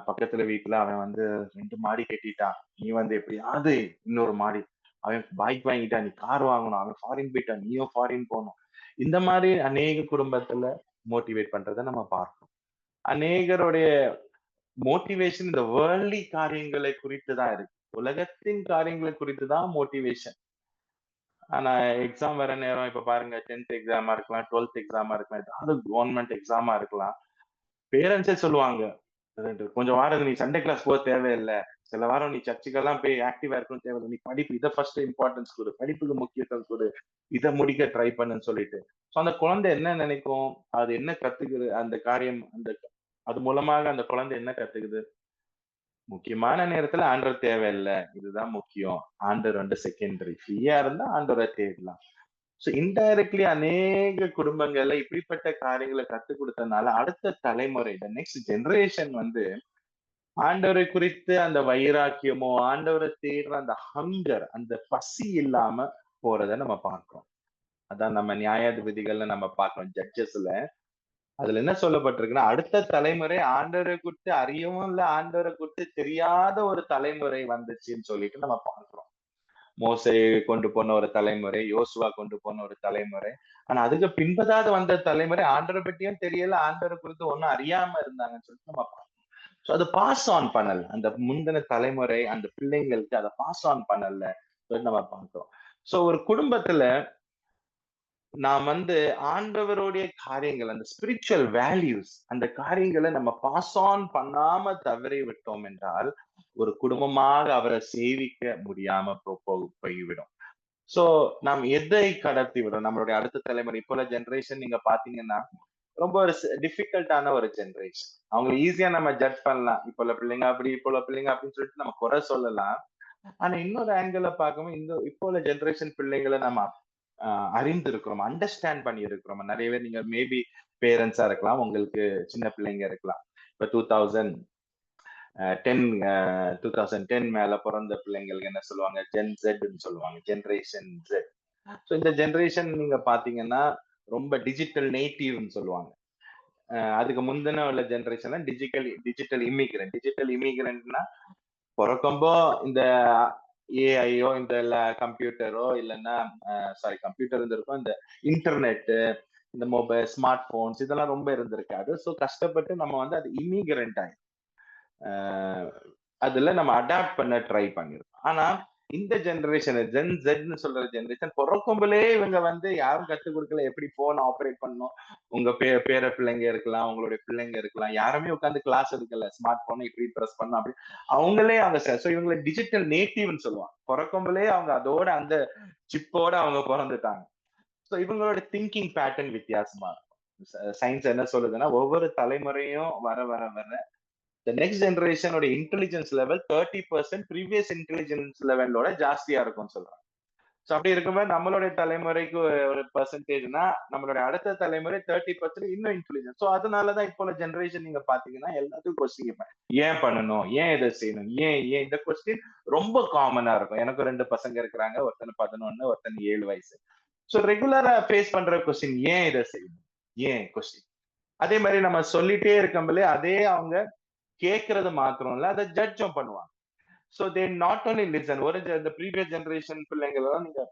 பக்கத்துல வீட்டுல அவன் வந்து 2 மாடி கட்டிட்டான், நீ வந்து எப்படியாவது இன்னொரு மாடி, அவன் பைக் வாங்கிட்டான் நீ கார் வாங்கணும், அவன் ஃபாரின் போயிட்டான் நீயும் ஃபாரின் போகணும். இந்த மாதிரி அநேக குடும்பத்துல மோட்டிவேட் பண்றதை நம்ம பார்க்கிறோம். அநேகருடைய மோட்டிவேஷன் இந்த வேர்ல்ட்லி காரியங்களை குறித்து தான் இருக்கு. உலகத்தின் காரியங்களை குறித்து தான் மோட்டிவேஷன். ஆனா எக்ஸாம் வர நேரம் இப்ப பாருங்க, 10th எக்ஸாமா இருக்கலாம், 12th எக்ஸாமா இருக்கலாம், ஏதாவது கவர்மெண்ட் எக்ஸாமா இருக்கலாம். பேரண்ட்ஸே சொல்லுவாங்க, கொஞ்சம் வாரம் நீ சண்டே கிளாஸ் போக தேவையில்லை, சில வாரம் நீ சர்ச்சுக்கெல்லாம் போய் ஆக்டிவா இருக்கணும் தேவையில்லை, நீ படிப்பு இதை ஃபர்ஸ்ட் இம்பார்ட்டன்ஸ் கொடு, படிப்புக்கு முக்கியத்துவம் கொடு, இதை முடிக்க ட்ரை பண்ணுன்னு சொல்லிட்டு. ஸோ அந்த குழந்தை என்ன நினைக்கும், அது என்ன கத்துக்குது அந்த காரியம், அந்த அது மூலமாக அந்த குழந்தை என்ன கத்துக்குது, முக்கியமான நேரத்துல ஆண்டவர் தேவையில்லை, இதுதான் முக்கியம், ஆண்டவர் வந்து செகண்டரி, ஃப்ரீயா இருந்தா ஆண்டவரை தேடலாம். சோ இன்டைரக்ட்லி அநேக குடும்பங்கள்ல இப்படிப்பட்ட காரியங்களை கத்துக் கொடுத்ததுனால அடுத்த தலைமுறை நெக்ஸ்ட் ஜெனரேஷன் வந்து ஆண்டவரை குறித்து அந்த வைராக்கியமோ ஆண்டவரை தேடுற அந்த ஹங்கர் அந்த பசி இல்லாம போறதை நம்ம பார்க்கிறோம். அதான் நம்ம நியாயாதிபதிகள்ல நம்ம பார்க்கிறோம், ஜட்ஜஸ்ல. அதுல என்ன சொல்லப்பட்டிருக்குன்னா, அடுத்த தலைமுறை ஆண்டவரை குறித்து அறியவும் இல்ல, ஆண்டவரை குறித்து தெரியாத ஒரு தலைமுறை வந்துச்சுன்னு சொல்லிட்டு நம்ம பார்க்கிறோம். மோசே கொண்டு போன ஒரு தலைமுறை, யோசுவா கொண்டு போன ஒரு தலைமுறை. ஆனா அதுக்கு பின்பதாக வந்த தலைமுறை ஆண்டவரை பற்றியும் தெரியல, ஆண்டவரை குறித்து ஒண்ணும் அறியாம இருந்தாங்கன்னு சொல்லிட்டு நம்ம பார்க்கணும். சோ அதை பாஸ் ஆன் பண்ணல, அந்த முந்தின தலைமுறை அந்த பிள்ளைங்களுக்கு அதை பாஸ் ஆன் பண்ணல நம்ம பார்க்கிறோம். சோ ஒரு குடும்பத்துல நாம் வந்து ஆண்டவருடைய காரியங்கள், அந்த ஸ்பிரிச்சுவல் வேல்யூஸ், அந்த காரியங்களை நம்ம பாஸ் ஆன் பண்ணாம தவறி விட்டோம் என்றால் ஒரு குடும்பமாக அவரை சேவிக்க முடியாம போய்விடும். சோ நாம் எதை கடத்தி விடும் நம்மளுடைய அடுத்த தலைமுறை. இப்போ ஜெனரேஷன் நீங்க பாத்தீங்கன்னா ரொம்ப ஒரு டிஃபிகல்ட்டான ஒரு ஜெனரேஷன். அவங்க ஈஸியா நம்ம ஜட்ஜ் பண்ணலாம், இப்போ உள்ள பிள்ளைங்க அப்படி, இப்போ உள்ள பிள்ளைங்க அப்படின்னு சொல்லிட்டு நம்ம குறை சொல்லலாம். ஆனா இன்னொரு ஆங்கிள் பார்க்கும்போது இந்த இப்போ உள்ள ஜெனரேஷன் பிள்ளைங்களை நம்ம அறிந்து இருக்கிறோம், அண்டர்ஸ்டாண்ட் பண்ணி இருக்கிறோம். நிறைய பேர் நீங்க மேபி பேரண்ட்ஸா இருக்கலாம், உங்களுக்கு சின்ன பிள்ளைங்க இருக்கலாம். இப்ப 2010 மேல பிறந்த பிள்ளைங்களுக்கு என்ன சொல்லுவாங்க, ஜென் ஜெட்னு சொல்லுவாங்க, ஜெனரேஷன் ஜெட். ஸோ இந்த ஜெனரேஷன் நீங்க பாத்தீங்கன்னா ரொம்ப டிஜிட்டல் நேட்டிவ்னு சொல்லுவாங்க. அதுக்கு முந்தின உள்ள ஜெனரேஷன் டிஜிட்டல் இமிகிரண்ட்னா பிறக்கும்போ இந்த ஏஐயோ இந்த கம்ப்யூட்டரோ இல்லைன்னா சாரி கம்ப்யூட்டர் இருந்திருக்கும், இந்த இன்டர்நெட், இந்த மொபைல் ஸ்மார்ட் போன்ஸ் இதெல்லாம் ரொம்ப இருந்திருக்காது. ஸோ கஷ்டப்பட்டு நம்ம வந்து அது இமிகிரண்ட் ஆகி அதுல நம்ம அடாப்ட் பண்ண ட்ரை பண்ணிருக்கோம். ஆனா இந்த ஜெனரேஷன் ஜென் ஜெட்னு சொல்ற ஜெனரேஷன் பிறக்கும்போதே இவங்க வந்து யாரும் கத்துக் கொடுக்கல எப்படி போன் ஆப்ரேட் பண்ணணும். உங்க பேர பிள்ளைங்க இருக்கலாம், உங்களுடைய பிள்ளைங்க இருக்கலாம், யாருமே உட்காந்து கிளாஸ் எடுக்கல, ஸ்மார்ட் போனை இப்படி ப்ரெஸ் பண்ணணும் அப்படி அவங்களே அவங்க ஸோ இவங்களை டிஜிட்டல் நேட்டிவ்னு சொல்லுவாங்க. பிறக்கும்போதே அவங்க அதோட அந்த சிப்போட அவங்க பிறந்துட்டாங்க. ஸோ இவங்களோட திங்கிங் பேட்டர்ன் வித்தியாசமா இருக்கும். சயின்ஸ் என்ன சொல்லுதுன்னா ஒவ்வொரு தலைமுறையும் வர வர வர the next generation ஓட இன்டெலிஜென்ஸ் லெவல் 30% ப்ரீவியஸ் இன்டெலிஜென்ஸ் லெவலோட ஜாஸ்தியா இருக்கும்னு சொல்றாங்க. ஸோ அப்படி இருக்கும்போது நம்மளுடைய தலைமுறைக்கு ஒரு பெர்சன்டேஜ்னா நம்மளுடைய அடுத்த தலைமுறை 30% இன்னும் இன்டெலிஜென்ஸ். ஸோ அதனாலதான் இப்போ உள்ள ஜெனரேஷன் நீங்க பாத்தீங்கன்னா எல்லாத்துக்கும் கொஸ்டின் கேட்பேன், ஏன் பண்ணணும், ஏன் இதை செய்யணும், ஏன் ஏன் இந்த கொஸ்டின் ரொம்ப காமனா இருக்கும். எனக்கு 2 பசங்க இருக்கிறாங்க, ஒருத்தனை 11, ஒருத்தன் 7 வயசு. ஸோ ரெகுலரா ஃபேஸ் பண்ற கொஸ்டின் ஏன் இதை செய்யணும், ஏன் கொஸ்டின். அதே மாதிரி நம்ம சொல்லிட்டே இருக்கோம்ல, அதே அவங்க கேட்கறது மாத்திரம் இல்ல, அதை ஜட்ஜும் பண்ணுவாங்க. So they not only listen. ஒரு இந்த ப்ரீவியஸ் ஜெனரேஷன் பிள்ளைங்களெல்லாம் நீங்க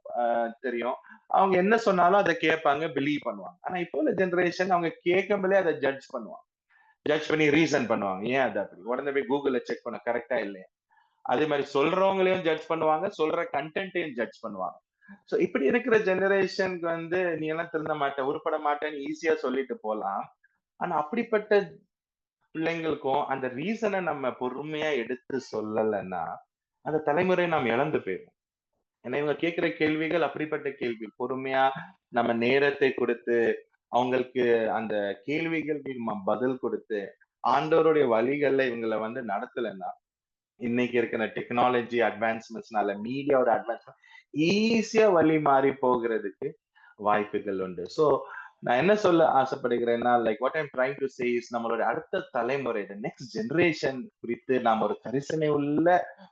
தெரியும், அவங்க என்ன சொன்னாலும் அதை கேட்பாங்க, பிலீவ் பண்ணுவாங்க. ஆனா இப்போ உள்ள ஜெனரேஷன் அவங்க கேட்கும்போதே அதை ஜட்ஜ் பண்ணுவாங்க, ஜட்ஜ் பண்ணி ரீசன் பண்ணுவாங்க, ஏன் அது அப்படி. உடனே போய் கூகுள்ல செக் பண்ண கரெக்டா இல்லையா. அதே மாதிரி சொல்றவங்களையும் ஜட்ஜ் பண்ணுவாங்க, சொல்ற கண்டென்ட்டையும் ஜட்ஜ் பண்ணுவாங்க. சோ இப்படி இருக்கிற ஜெனரேஷனுக்கு வந்து நீ எல்லாம் திருந்த மாட்ட, உருப்பட மாட்டேன்னு ஈஸியா சொல்லிட்டு போலாம். ஆனா அப்படிப்பட்ட பிள்ளைங்களுக்கும் அந்த ரீசனை நம்ம பொறுமையா எடுத்து சொல்லலைன்னா அந்த தலைமுறை நாம் இழந்து போயிடும். ஏன்னா இவங்க கேட்கிற கேள்விகள் அப்படிப்பட்ட கேள்வி. பொறுமையா நம்ம நேரத்தை கொடுத்து அவங்களுக்கு அந்த கேள்விகளுக்கு நம்ம பதில் கொடுத்து ஆண்டவருடைய வழிகள்ல இவங்களை வந்து நடத்தலைன்னா இன்னைக்கு இருக்கிற டெக்னாலஜி அட்வான்ஸ்மெண்ட்ஸ்னால மீடியாவோட அட்வான்ஸ்மெண்ட் ஈஸியா வழி மாறி போகிறதுக்கு வாய்ப்புகள் உண்டு. சோ நான் என்ன சொல்ல ஆசைப்படுகிறேன்னா like what I'm trying to say is நம்மளோட அடுத்த தலைமுறை நெக்ஸ்ட் ஜெனரேஷன் குறித்து நாம் ஒரு கரிசனை உள்ள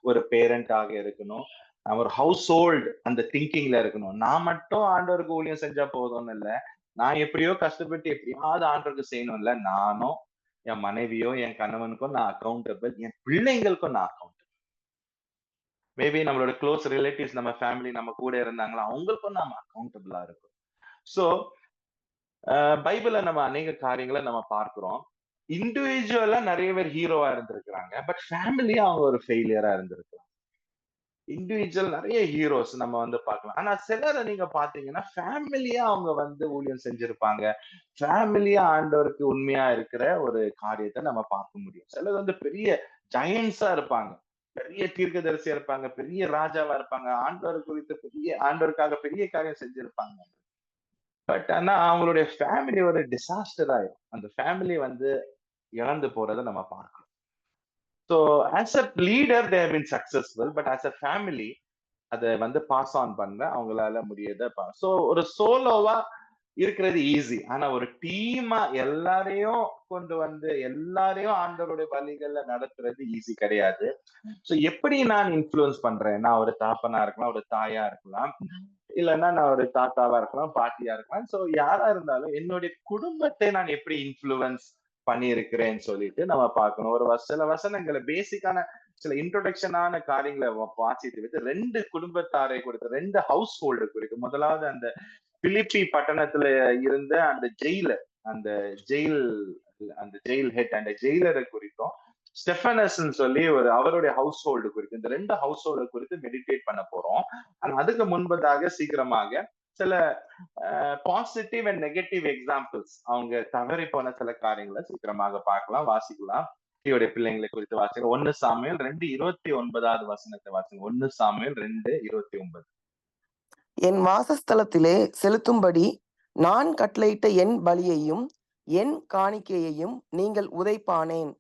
ஒரு பேரண்டாக இருக்கணும். நம்ம ஒரு ஹவுஸ் ஹோல்டு அந்த திங்கிங்ல இருக்கணும். நான் மட்டும் ஆண்டவருக்கு ஊழியம் செஞ்சா போதும்னு இல்லை, நான் எப்படியோ கஷ்டப்பட்டு எப்படியாவது ஆண்டவருக்கு செய்யணும் இல்ல, நானும் என் மனைவியோ என் கணவனுக்கும் நான் அக்கௌண்டபிள், என் பிள்ளைங்களுக்கும் நான் அக்கௌண்டபிள். மேபி நம்மளோட க்ளோஸ் ரிலேட்டிவ்ஸ் நம்ம ஃபேமிலி நம்ம கூட இருந்தாங்களா அவங்களுக்கும் நாம அக்கௌண்டபிளா இருக்கும். சோ பைபிள்ல நம்ம அநேக காரியங்களை நம்ம பார்க்கிறோம். இண்டிவிஜுவலா நிறைய பேர் ஹீரோவா இருந்திருக்கிறாங்க, பட் ஃபேமிலியா அவங்க ஒரு ஃபெயிலியரா இருந்திருக்காங்க. இண்டிவிஜுவல் நிறைய ஹீரோஸ் நம்ம வந்து பார்க்கலாம். ஆனா சிலரை நீங்க பாத்தீங்கன்னா ஃபேமிலியா அவங்க வந்து ஊழியம் செஞ்சிருப்பாங்க, ஃபேமிலியா ஆண்டவருக்கு உண்மையா இருக்கிற ஒரு காரியத்தை நம்ம பார்க்க முடியும். சிலர் வந்து பெரிய ஜெயண்ட்ஸா இருப்பாங்க, பெரிய தீர்க்கதரிசியா இருப்பாங்க, பெரிய ராஜாவா இருப்பாங்க, ஆண்டவர் குறித்து ஆண்டவருக்காக பெரிய காரியம் செஞ்சிருப்பாங்க. பட் ஆனா அவங்களுடைய ஃபேமிலி ஒரு டிசாஸ்டர் ஆயிரும். அந்த ஃபேமிலி வந்து இழந்து போறதை நம்ம பார்க்கலாம். So as a leader they have been successful, but as a family அதை வந்து பாஸ் ஆன் பண்ண அவங்களால முடியத. ஸோ ஒரு சோலோவா இருக்கிறது ஈஸி, ஆனா ஒரு டீமா எல்லாரையும் கொண்டு வந்து எல்லாரையும் ஆண்டவருடைய வழிகள்ல நடத்துறது ஈஸி கிடையாது. ஸோ எப்படி நான் இன்ஃப்ளூயன்ஸ் பண்றேன், நான் ஒரு தாப்பனா இருக்கலாம், ஒரு தாயா இருக்கலாம், இல்லைன்னா நான் ஒரு தாத்தாவா இருக்கலாம், பாட்டியா இருக்கலாம். சோ யாரா இருந்தாலும் என்னுடைய குடும்பத்தை நான் எப்படி இன்ஃப்ளூயன்ஸ் பண்ணியிருக்கிறேன்னு சொல்லிட்டு நம்ம பார்க்கணும். சில வசனங்களை பேசிக்கான சில இன்ட்ரோடக்ஷனான காரியங்களை வாசித்து வைத்து 2 குடும்பத்தாரை குறித்து 2 ஹவுஸ் ஹோல்டு குறித்து, முதலாவது அந்த பிலிப்பி பட்டணத்துல இருந்த அந்த ஜெயிலர், அந்த ஜெயில் அந்த ஜெயில் ஹெட் அந்த ஜெயிலரை குறித்தும் ஸ்டெஃபனஸ் சொல்லி ஒரு அவருடைய ஹவுஸ் ஹோல்டு குறித்து, இந்த 2 ஹவுஸ் ஹோல்டு குறித்து மெடிடேட் பண்ண போறோம். ஆனா அதுக்கு முன்பதாக சீக்கிரமாக சில பாசிட்டிவ் அண்ட் நெகட்டிவ் எக்ஸாம்பிள்ஸ், அவங்க தவறி போன சில காரியங்களை சீக்கிரமாக பார்க்கலாம், வாசிக்கலாம். பிள்ளைங்களை குறித்து வாசிக்கலாம். 1 சாமுவேல் 2:29 வசனத்தை வாசிங்க. 1 சாமுவேல் 2:29. என் வாசஸ்தலத்திலே செலுத்தும்படி நான் கட்டளையிட்ட என் பலியையும் என் காணிக்கையையும் நீங்கள் உதைப்பானேன்.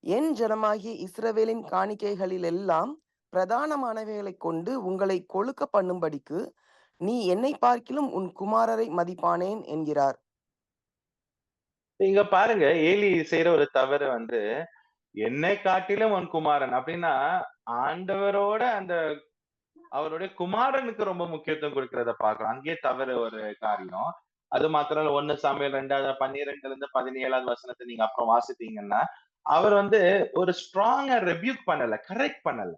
என் ஜனமாகிய இஸ்ரவேலின் காணிக்கைகளில் எல்லாம் பிரதானமானவைகளைக் கொண்டு உங்களை கொழுக்க பண்ணும்படிக்கு நீ என்னை பார்க்கிலும் உன் குமாரரை மதிப்பானேன் என்கிறார். இங்க பாருங்க, ஏலி செய்யற ஒரு தவறு வந்து, என்னை காட்டிலும் உன் குமாரன் அப்படின்னா, ஆண்டவரோட அந்த அவருடைய குமாரனுக்கு ரொம்ப முக்கியத்துவம் கொடுக்கிறத பார்க்கிறோம். அங்கேயே தவறு ஒரு காரியம். அது மாத்திரம் இல்ல, 1 சாமுவேல் 12 வசனத்தை நீங்க அப்புறம் வாசித்தீங்கன்னா, அவர் வந்து ஒரு ஸ்ட்ராங்கா ரெபியூக் பண்ணல, கரெக்ட் பண்ணல.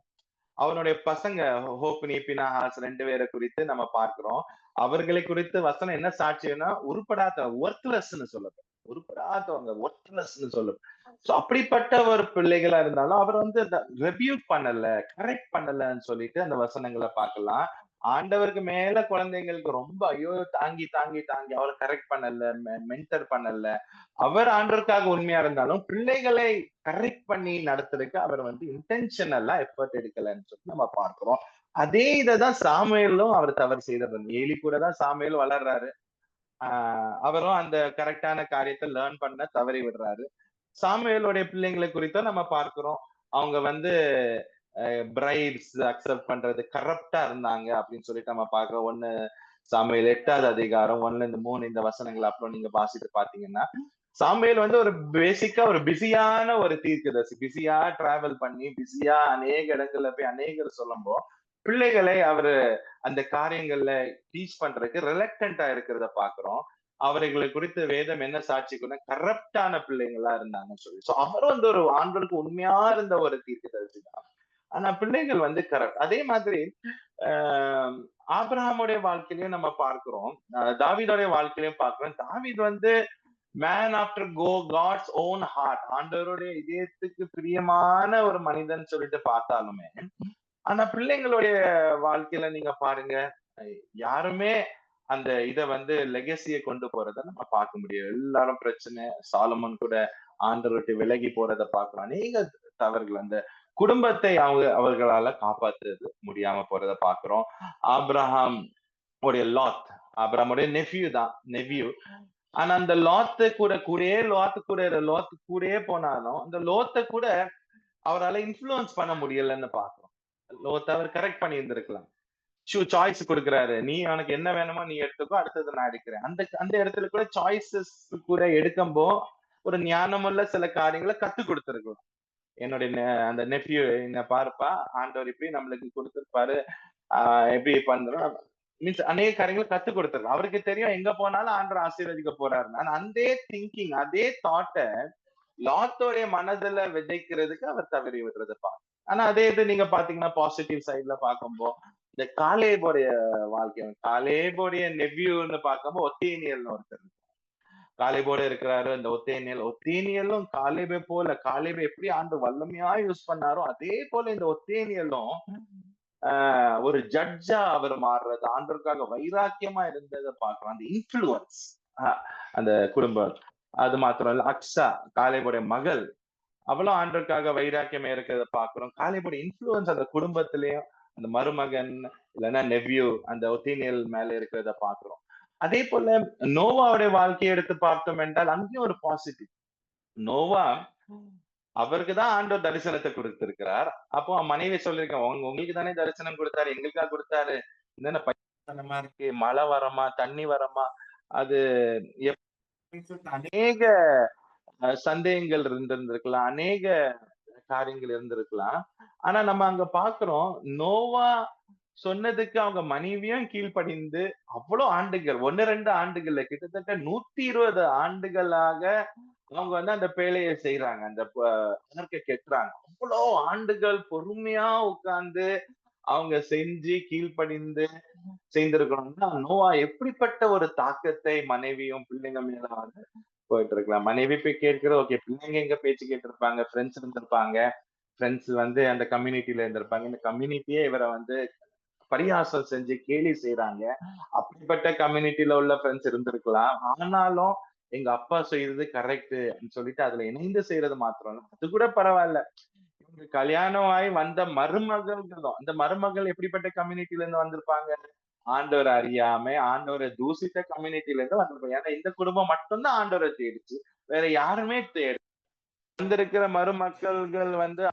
அவனுடைய பசங்க ஹோப்னி, பினஹாஸ் 2 பேரை குறித்து நம்ம பார்க்கிறோம். அவர்களை குறித்து வசனம் என்ன சாட்சியம்னா, உருப்படாத ஒர்த்லெஸ்ன்னு சொல்லப்படும். உருப்படாதவங்க ஒர்த்லெஸ்ன்னு சொல்லும். சோ அப்படிப்பட்ட ஒரு பிள்ளைகளா இருந்தாலும் அவர் வந்து ரெபியூக் பண்ணல, கரெக்ட் பண்ணலன்னு சொல்லிட்டு அந்த வசனங்களை பார்க்கலாம். ஆண்டவருக்கு மேல குழந்தைங்களுக்கு ரொம்ப ஐயோ தாங்கி தாங்கி தாங்கி அவரை கரெக்ட் பண்ணல, மென்டர் பண்ணல. அவர் ஆண்டவருக்காக உண்மையா இருந்தாலும் பிள்ளைகளை கரெக்ட் பண்ணி நடத்துறதுக்கு அவர் வந்து இன்டென்ஷனலா எஃபர்ட் எடுக்கலன்னு சொல்லி நம்ம பார்க்கிறோம். அதே இதைதான் சாமுவேலும் அவர் தவறு செய்தவர். ஏலி கூட தான் சாமுவேல் வளர்றாரு. அவரும் அந்த கரெக்டான காரியத்தை லேர்ன் பண்ண தவறி விடுறாரு. சாமுவேலுடைய பிள்ளைங்களை குறித்தும் நம்ம பார்க்கிறோம். அவங்க வந்து பிரைட்ஸ் அக்செப்ட் பண்றது கரப்டா இருந்தாங்க அப்படின்னு சொல்லிட்டு நம்ம பார்க்கிறோம். 1 சாமுவேல் 8வது அதிகாரம் 1-3 இந்த வசனங்கள் அப்புறம் நீங்க வாசித்து பாத்தீங்கன்னா, சாமுவேல் வந்து ஒரு பேசிக்கா ஒரு பிஸியான ஒரு தீர்க்கதரிசி. பிஸியா டிராவல் பண்ணி பிஸியா அநேக இடங்கள்ல போய் அநேகர் சொல்லும்போ பிள்ளைகளை அவரு அந்த காரியங்கள்ல டீச் பண்றதுக்கு ரிலக்டண்டா இருக்கிறத பாக்குறோம். அவர்களை குறித்து வேதம் என்ன சாட்சிக்குன்னா கரப்டான பிள்ளைங்களா இருந்தாங்கன்னு சொல்லி. சோ அவர் வந்து ஒரு ஆண்டவருக்கு உண்மையா இருந்த ஒரு தீர்க்கதரிசி தான். ஆனா பிள்ளைகள் வந்து கரெக்ட். அதே மாதிரி ஆஹ் ஆபிரகாமுடைய வாழ்க்கையிலயும் நம்ம பார்க்கிறோம். தாவீதுடைய வாழ்க்கையிலயும் பார்க்கிறோம். தாவீது வந்து man after God's own heart, ஆண்டவருடைய இதயத்துக்கு பிரியமான ஒரு மனிதன் சொல்லிட்டு பார்த்தாலுமே, ஆனா பிள்ளைங்களுடைய வாழ்க்கையில நீங்க பாருங்க, யாருமே அந்த இத வந்து லெகசியை கொண்டு போறத நம்ம பார்க்க முடியும். எல்லாரும் பிரச்சனை. சாலமன் கூட ஆண்டவரை விட்டு விலகி போறத பார்க்கிறோம். அநேக தவறுகள் அந்த குடும்பத்தை அவர்களால காப்பாத்துறது முடியாம போறத பார்க்கிறோம். ஆபிரகாம் உடைய லாத், ஆபிரகாமுடைய நெஃப்யூ. ஆனா அந்த லோத்து கூடயே போனாலும் அந்த லோத்தை கூட அவரால இன்ஃப்ளூயன்ஸ் பண்ண முடியலன்னு பார்க்கிறோம். லோத்தை அவர் கரெக்ட் பண்ணி இருந்திருக்கலாம். சாய்ஸ் கொடுக்குறாரு, நீ உனக்கு என்ன வேணுமோ நீ எடுத்துக்கோ, அடுத்தது நான் எடுக்கிறேன். அந்த அந்த இடத்துல கூட சாய்ஸஸ் கூட எடுக்கும்போ ஒரு ஞானமுள்ள சில காரியங்களை கத்து கொடுத்துருக்கலாம். என்னுடைய அந்த நெஃப்யூ என்ன பாருப்பா, ஆண்டவர் இப்படி நம்மளுக்கு கொடுத்திருப்பாரு, எப்படி பண்றோம் மீன்ஸ் அநேக காரியங்களை கத்து கொடுத்துருக்கோம். அவருக்கு தெரியும் எங்க போனாலும் ஆண்டவர் ஆசீர்வதிக்க போறாரு. ஆனா அந்த திங்கிங், அதே தாட்டை லாத்தோடைய மனதுல விதைக்கிறதுக்கு அவர் தவறி விடுறதுப்பா. ஆனா அதே இது நீங்க பாத்தீங்கன்னா பாசிட்டிவ் சைட்ல பார்க்கும்போ இந்த காலேபுடைய வாழ்க்கை, காலேபுடைய நெவ்யூன்னு பார்க்கும்போது ஒத்தேனியல்னு ஒருத்தர் காலேபோட இருக்கிறாரு. அந்த ஒத்தேனியலும் காலேபை போல, காலேபை எப்படி ஆண்டு வல்லமையா யூஸ் பண்ணாரோ அதே போல இந்த ஒத்தேனியலும் ஒரு ஜட்ஜா அவர் மாறுறது, ஆண்டவருக்காக வைராக்கியமா இருந்ததை பார்க்கிறோம். அந்த இன்ஃபுளுன்ஸ் அந்த குடும்பம். அது மாத்திரம் இல்ல, அக்ஸா காலேபுடைய மகள், அவளும் ஆண்டவருக்காக வைராக்கியமா இருக்கிறத பார்க்கிறோம். காலேபுடைய இன்ஃபுளுன்ஸ் அந்த குடும்பத்திலயும் அந்த மருமகன் இல்லைன்னா நெவ்யூ அந்த ஒத்தேனியல் மேல இருக்கிறத பார்க்கிறோம். அதே போல நோவாவுடைய வாழ்க்கையை எடுத்து பார்த்தோம் என்றால் அங்கேயும் ஒரு பாசிட்டிவ். நோவா அவருக்குதான் ஆண்டவர் தரிசனத்தை கொடுத்திருக்கிறார். அப்போ மனைவி சொல்லியிருக்கேன், உங்களுக்கு தானே தரிசனம் கொடுத்தாரு, எங்களுக்கா கொடுத்தாரு, என்னென்ன பையனமா இருக்கு, மழை வரமா தண்ணி வரமா, அது அநேக சந்தேகங்கள் இருந்திருக்கலாம், அநேக காரியங்கள் இருந்திருக்கலாம். ஆனா நம்ம அங்க பாக்குறோம், நோவா சொன்னதுக்கு அவங்க மனைவியும் கீழ்ப்படிந்து அவ்வளவு ஆண்டுகள், 1-2 ஆண்டுகள்ல கிட்டத்தட்ட 120 ஆண்டுகளாக அவங்க வந்து அந்த பேழையை செய்யறாங்க, அந்த கெட்டுறாங்க. அவ்வளவு ஆண்டுகள் பொறுமையா உட்கார்ந்து அவங்க செஞ்சு கீழ்ப்படிந்து செய்திருக்கணும்னா நோவா எப்படிப்பட்ட ஒரு தாக்கத்தை மனைவியும் பிள்ளைங்க மேல வந்து போயிட்டு இருக்கலாம். மனைவி போய் கேட்கிறது ஓகே, பிள்ளைங்க எங்க பேச்சு கேட்டிருப்பாங்க, ஃப்ரெண்ட்ஸ் இருந்திருப்பாங்க, ஃப்ரெண்ட்ஸ் வந்து அந்த கம்யூனிட்டில இருந்திருப்பாங்க, இந்த கம்யூனிட்டியே இவரை வந்து பரியாசம் செஞ்சு கேலி செய்யறாங்க. அப்படிப்பட்ட கம்யூனிட்டியில உள்ள ஃப்ரெண்ட்ஸ் இருந்திருக்கலாம். ஆனாலும் எங்க அப்பா செய்யறது கரெக்ட் சொல்லிட்டு அதுல இணைந்து செய்யறது மாத்திரம் இல்ல, அது கூட பரவாயில்ல. இவங்க கல்யாணம் ஆகி வந்த மருமகள்களும், அந்த மருமகள் எப்படிப்பட்ட கம்யூனிட்டில இருந்து வந்திருப்பாங்க, ஆண்டவரை அறியாம ஆண்டவரை தூசித்த கம்யூனிட்டில இருந்து வந்திருப்பாங்க. ஏன்னா இந்த குடும்பம் மட்டும்தான் ஆண்டவரை தேடிச்சு, வேற யாருமே தேடி வந்திருக்கிற மருமக்கள்கள் வந்து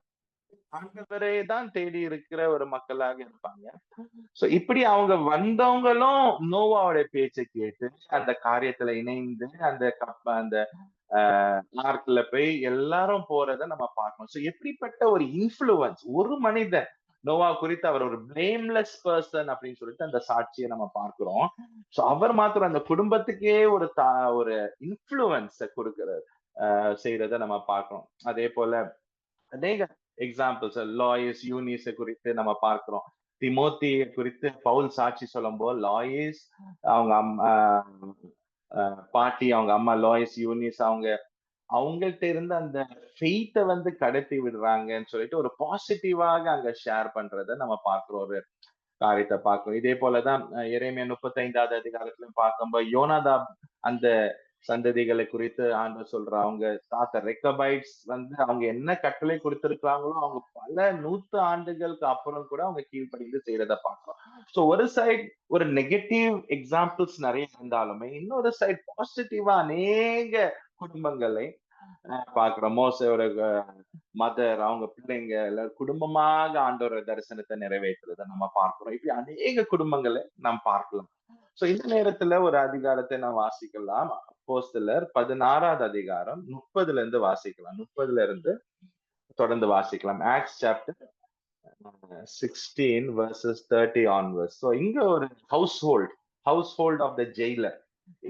ஆண்டவரே தான் தேடி இருக்கிற ஒரு மக்களாக இருப்பாங்க. சோ இப்படி அவங்க வந்தவங்களும் நோவாவோட பேச்சை கேட்டு அந்த காரியத்துல இணைந்து அந்த ஆர்க்ல போய் எல்லாரும் போறத நம்ம பார்க்கணும். சோ எப்படிப்பட்ட ஒரு இன்ஃப்ளூவன்ஸ் ஒரு மனிதன் நோவா குறித்து அவர் ஒரு பிளேம்லெஸ் பர்சன் அப்படின்னு சொல்லிட்டு அந்த சாட்சியை நம்ம பார்க்கிறோம். சோ அவர் மாத்திரம் அந்த குடும்பத்துக்கே ஒரு இன்ஃப்ளூவன்ஸ கொடுக்கிறார், செய்யறத நம்ம பார்க்கிறோம். அதே போல அநேக எக்ஸாம்பிள்ஸ் லாயிஸ் யூனிஸ் குறித்து நம்ம பார்க்கிறோம். திமோத்தி குறித்து பவுல் சாட்சி சொல்லும்போது லாயிஸ் அவங்க பாட்டி அவங்க அம்மா லாயிஸ் யூனிஸ் அவங்கள்ட்ட இருந்து அந்த ஃபெய்த்தை வந்து கடத்தி விடுறாங்கன்னு சொல்லிட்டு ஒரு பாசிட்டிவாக அங்க ஷேர் பண்றத நம்ம பார்க்கிறோம். ஒரு காரியத்தை பார்க்கிறோம். இதே போலதான் எரேமியா 35வது அதிகாரத்துல பார்க்கும்போது யோனாதாப் அந்த சந்ததிகளை குறித்து ஆண்டவர் சொல்ற அவங்க தாத்தா ரெக்கபைட்ஸ் வந்து அவங்க என்ன கட்டளை கொடுத்திருக்காங்களோ அவங்க பல 100 ஆண்டுகளுக்கு அப்புறம் கூட அவங்க கீழ்ப்படிந்து செய்யறத பார்க்கிறோம். சோ ஒரு சைட் ஒரு நெகட்டிவ் எக்ஸாம்பிள்ஸ் நிறைய இருந்தாலுமே இன்னொரு சைட் பாசிட்டிவா அநேக குடும்பங்களை பார்க்கிறோம். மோசையோட மதர் அவங்க பிள்ளைங்க எல்லாரும் குடும்பமாக ஆண்டோர தரிசனத்தை நிறைவேற்றுறதை நம்ம பார்க்கிறோம். இப்படி அநேக குடும்பங்களை நாம் பார்க்கலாம். சோ இந்த நேரத்துல ஒரு அதிகாரத்தை நாம் வாசிக்கலாம். அப்போஸ்தலர் 16வது அதிகாரம் 30ல இருந்து வாசிக்கலாம். 30ல இருந்து தொடர்ந்து வாசிக்கலாம். Acts chapter 16 verses 30 onwards. So இங்க ஒரு ஹவுஸ்ஹோல்ட் ஆஃப் த ஜெயிலர்,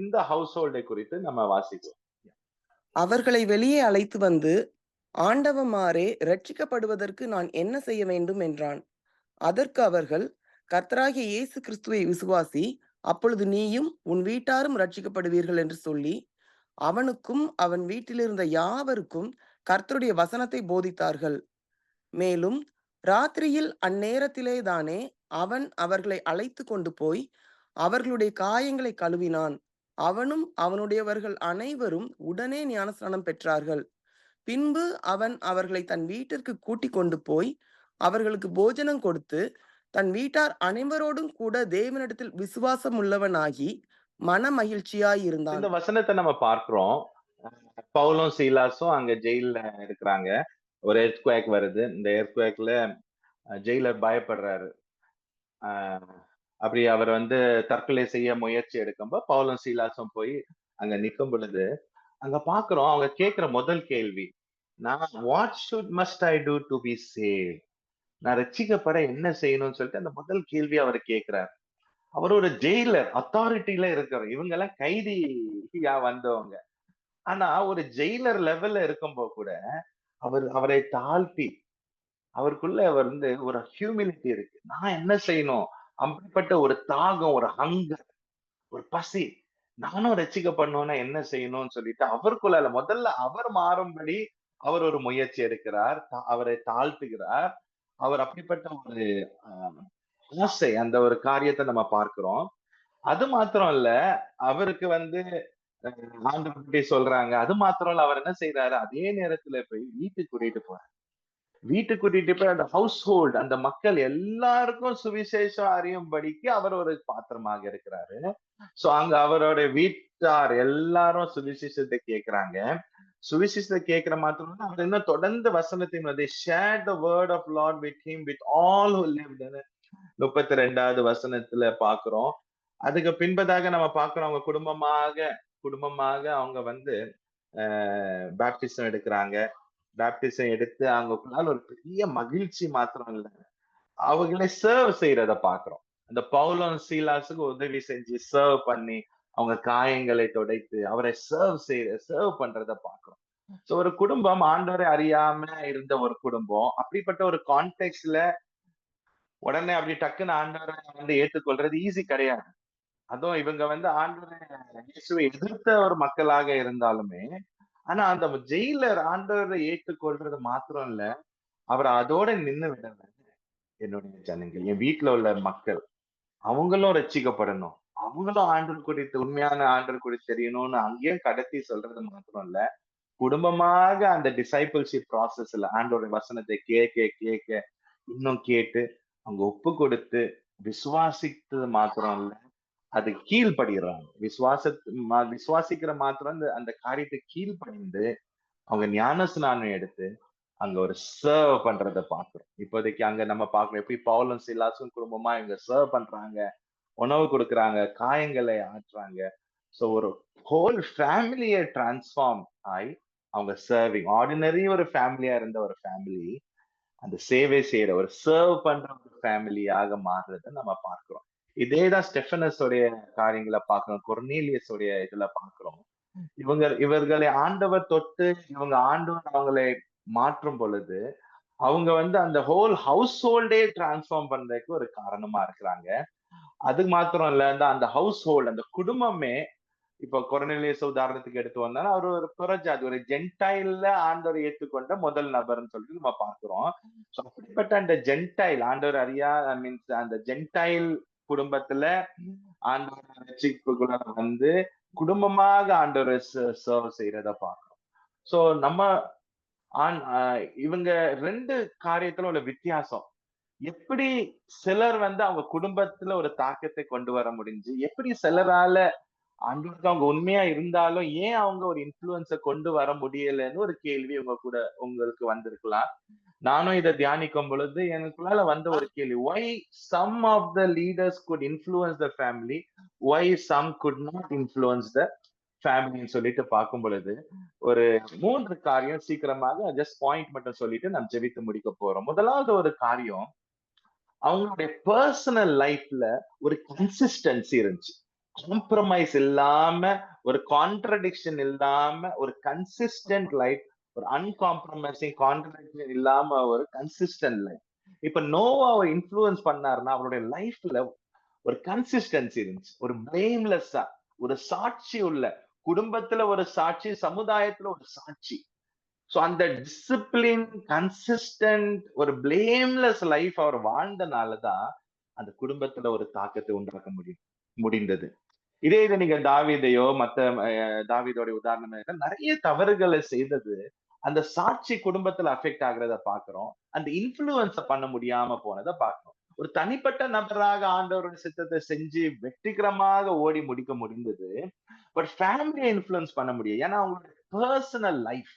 இந்த ஹவுஸ்ஹோல்டை குறித்து நம்ம வாசிக்கலாம். அவர்களை வெளியே அழைத்து வந்து, ஆண்டவமாரே, ரட்சிக்கப்படுவதற்கு நான் என்ன செய்ய வேண்டும் என்றான். அதற்கு அவர்கள், கர்த்தராகிய இயேசு கிறிஸ்துவை விசுவாசி, அப்பொழுது நீயும் உன் வீட்டாரும் ரட்சிக்கப்படுவீர்கள் என்று சொல்லி, அவனுக்கும் அவன் வீட்டிலிருந்த யாவருக்கும் கர்த்தருடைய வசனத்தை போதித்தார்கள். மேலும் ராத்திரியில் அந்நேரத்திலே தானே அவன் அவர்களை அழைத்து கொண்டு போய் அவர்களுடைய காயங்களை கழுவினான். அவனும் அவனுடையவர்கள் அனைவரும் உடனே ஞானஸ்நானம் பெற்றார்கள். பின்பு அவன் அவர்களை தன் வீட்டிற்கு கூட்டிக் கொண்டு போய் அவர்களுக்கு போஜனம் கொடுத்து தன் வீட்டார் அனைவரோடும் கூட தேவனிடத்தில் விசுவாசம் உள்ளவனாகி மன மகிழ்ச்சியாயிருந்தான். இந்த வசனத்தை நம்ம பார்க்கிறோம். பவுலும் சீலாஸும் அங்க ஜெயில இருக்கிறாங்க. ஒரு எர்த்குவேக் வருது. இந்த எர்த்குவேக்ல ஜெயிலர் பயப்படுறாரு. அப்படி அவர் வந்து தற்கொலை செய்ய முயற்சி எடுக்கும்போது பவுலும் சீலாஸும் போய் அங்க நிற்கும் பொழுது அங்க பாக்குறோம் அவங்க கேட்கிற முதல் கேள்வி, must I do to be saved? நான் ரட்சிக்கப்பட என்ன செய்யணும்னு சொல்லிட்டு அந்த முதல் கேள்வி அவர் கேட்கிறார். அவர் ஒரு ஜெயிலர், அத்தாரிட்டியில இருக்கிற இவங்க எல்லாம் கைதியா வந்தவங்க. ஆனா ஒரு ஜெயிலர் லெவல்ல இருக்கும்போது கூட அவரை தாழ்த்தி அவருக்குள்ள அவர் வந்து ஒரு ஹியூமிலிட்டி இருக்கு. நான் என்ன செய்யணும்? அப்படிப்பட்ட ஒரு தாகம், ஒரு ஹங்கர், ஒரு பசி, நானும் ரட்சிக்கப்படணும்னா என்ன செய்யணும்னு சொல்லிட்டு அவருக்குள்ள முதல்ல அவர் மாறும்படி அவர் ஒரு முயற்சி எடுக்கிறார். அவரை தாழ்த்துகிறார். அவர் அப்படிப்பட்ட ஒரு ஆசை, அந்த ஒரு காரியத்தை நம்ம பார்க்கிறோம். அது மாத்திரம் இல்ல, அவருக்கு வந்து ஆண்டவர்கிட்ட சொல்றாங்க. அது மாத்திரம் இல்ல, அவர் என்ன செய்யறாரு? அதே நேரத்துல போய் வீட்டுக்கு கூட்டிட்டு போறாரு. வீட்டுக்கு கூட்டிட்டு போய் அந்த ஹவுஸ் அந்த மக்கள் எல்லாருக்கும் சுவிசேஷம் அறியும்படிக்கு அவர் ஒரு பாத்திரமாக இருக்கிறாரு. சோ அங்க அவரோட வீட்டார் எல்லாரும் சுவிசேஷத்தை கேட்கிறாங்க. சுவிசேஷத்தை கேட்கிற மாத்திரம் அவர் என்ன தொடர்ந்து வசனத்தின் வந்து share the word of Lord with him with all who lived in it. 32வது வசனத்துல பாக்குறோம். அதுக்கு பின்பதாக நம்ம பாக்குறோம் அவங்க குடும்பமாக அவங்க வந்து பேப்டிசம் எடுக்கிறாங்க. பேப்டிசம் எடுத்து அவங்களுக்குள்ளால ஒரு பெரிய மகிழ்ச்சி மாத்திரம் இல்ல, அவங்களே சர்வ் செய்யறத பாக்குறோம். அந்த பவுலும் சீலாஸுக்கு உதவி செஞ்சு சர்வ் பண்ணி அவங்க காயங்களை துடைத்து அவரை சர்வ் பண்றத பாக்குறோம். சோ ஒரு குடும்பம் ஆண்டவரை அறியாம இருந்த ஒரு குடும்பம் அப்படிப்பட்ட ஒரு கான்டெக்ட்ல உடனே அப்படி டக்குன்னு ஆண்டவரை வந்து ஏற்றுக்கொள்றது ஈஸி கிடையாது. அதுவும் இவங்க வந்து ஆண்டவரை இயேசுவை எதிர்த்த ஒரு மக்களாக இருந்தாலுமே, ஆனா அந்த ஜெயிலர் ஆண்டவரை ஏற்றுக்கொள்றது மாத்திரம் இல்ல, அவர் அதோட நின்னு விடல. என்னுடைய ஜனங்கள், என் வீட்டுல உள்ள மக்கள், அவங்களும் ரட்சிக்கப்படணும், அவங்களும் ஆண்டவர் குறித்து உண்மையான ஆண்டவர் குறித்து தெரியணும்னு அங்கேயும் கடத்தி சொல்றது மாத்திரம் இல்ல, குடும்பமாக அந்த டிசைபிள்ஷிப் ப்ராசஸ்ல ஆண்டோட வசனத்தை கேட்க கேட்க இன்னும் கேட்டு அவங்க ஒப்பு கொடுத்து விசுவாசித்தது மாத்திரம் இல்ல, அது கீழ்படுகிறாங்க. விசுவாசிக்கிற மாத்திரம் அந்த காரியத்தை கீழ்ப்படிந்து அவங்க ஞான ஸ்நானம் எடுத்து அங்க ஒரு சர்வ் பண்றத பாக்குறோம். இப்போதைக்கு அங்க நம்ம பார்க்கிறோம். எப்படி பவுலும் சீலாசும் குடும்பமா இங்க சர்வ் பண்றாங்க, உணவு கொடுக்குறாங்க, காயங்களை ஆற்றுறாங்க. சோ ஒரு ஹோல் ஃபேமிலிய டிரான்ஸ்ஃபார்ம் ஆயி அவங்க சர்விங் ஆர்டினரி ஒரு ஃபேமிலியா இருந்த ஒரு ஃபேமிலி அந்த சேவை செய்யற ஒரு சர்வ் பண்ற ஒரு ஃபேமிலியாக மாறுறத நம்ம பார்க்கிறோம். இதேதான் ஸ்டெஃபனஸ் உடைய காரியங்களை பார்க்கிறோம். கொர்னேலியஸ் உடைய இதுல பார்க்கிறோம். இவர்களை ஆண்டவர் தொட்டு இவங்க ஆண்டவர் அவங்களை மாற்றும் பொழுது அவங்க வந்து அந்த ஹோல் ஹவுஸ் ஹோல்டே டிரான்ஸ்ஃபார்ம் பண்றதுக்கு ஒரு காரணமா இருக்கிறாங்க. அது மாத்திரம் இல்ல, அந்த ஹவுஸ் ஹோல்ட் அந்த குடும்பமே இப்ப கொர்னேலியஸ் உதாரணத்துக்கு எடுத்து வந்தா அவர் ஒரு புறஜாதி ஒரு ஜென்டைல்ல ஆண்டவர் ஏற்றுக்கொண்ட முதல் நபர்னு சொல்லிட்டு நம்ம பார்க்கிறோம். So, அப்படிப்பட்ட அந்த ஜென்டைல் ஆண்டவர் அறியா மீன்ஸ் அந்த ஜென்டைல் குடும்பத்துல ஆண்டவர் ரட்சிப்புக்குள்ள வந்து குடும்பமாக ஆண்டவர் சர்வ் செய்யறத பார்க்கிறோம். சோ நம்ம இவங்க ரெண்டு காரியத்துல உள்ள வித்தியாசம் எப்படி சிலர் வந்து அவங்க குடும்பத்துல ஒரு தாக்கத்தை கொண்டு வர முடிஞ்சு எப்படி சிலரால ஆண்டவருக்கு அவங்க உண்மையா இருந்தாலும் ஏன் அவங்க ஒரு இன்ஃப்ளூயன்ஸ கொண்டு வர முடியலன்னு ஒரு கேள்வி உங்க கூட உங்களுக்கு வந்திருக்கலாம். நானும் இதை தியானிக்கும் பொழுது எனக்குள்ளால வந்த ஒரு கேள்வி, why some of the leaders could influence the family, why some could not influence the ஃபேமிலின்னு சொல்லிட்டு பார்க்கும் பொழுது ஒரு 3 காரியம் சீக்கிரமாக ஜஸ்ட் பாயிண்ட் மட்டும் சொல்லிட்டு நம்ம ஜெபித்து முடிக்க போறோம். முதலாவது ஒரு காரியம், அவங்களுடைய பர்சனல் லைஃப்ல ஒரு கன்சிஸ்டன்சி இருந்துச்சு. காம்ப்ரமைஸ் இல்லாம, ஒரு கான்ட்ரடிக்ஷன் இல்லாம, ஒரு கன்சிஸ்டன்ட் லைஃப், ஒரு அன்காம்ப்ரமைசிங் கான்ட்ரடிக்ஷன் இல்லாம ஒரு கன்சிஸ்டன்ட் லைஃப். இப்ப நோவாவை இன்ஃப்ளூயன்ஸ் பண்ணாருன்னா அவருடைய லைஃப்ல ஒரு கன்சிஸ்டன்சி இருந்துச்சு. ஒரு பிளேம்லெஸ்ஸா, ஒரு சாட்சி உள்ள குடும்பத்துல ஒரு சாட்சி, சமுதாயத்துல ஒரு சாட்சி. சோ அந்த டிசிப்ளின், கன்சிஸ்டன்ட், ஒரு பிளேம்லெஸ் லைஃப் அவர் வாழ்ந்தனாலதான் அந்த குடும்பத்துல ஒரு தாக்கத்தை உண்டாக்க முடிந்தது. இதே இது நீங்க தாவீதையோ மத்த தாவீதோட உதாரணம் நிறைய தவறுகளை செய்தது அந்த சாட்சி குடும்பத்துல அஃபெக்ட் ஆகுறத பாக்குறோம். அந்த இன்ஃப்ளூயன்ஸ பண்ண முடியாம போனதை பாக்குறோம். ஒரு தனிப்பட்ட நபராக ஆண்டவருடைய சித்தத்தை செஞ்சு வெற்றிகரமாக ஓடி முடிக்க முடிந்தது. பட் ஃபேமிலியை இன்ஃப்ளூயன்ஸ் பண்ண முடியும். ஏன்னா அவங்களுடைய பர்சனல் லைஃப்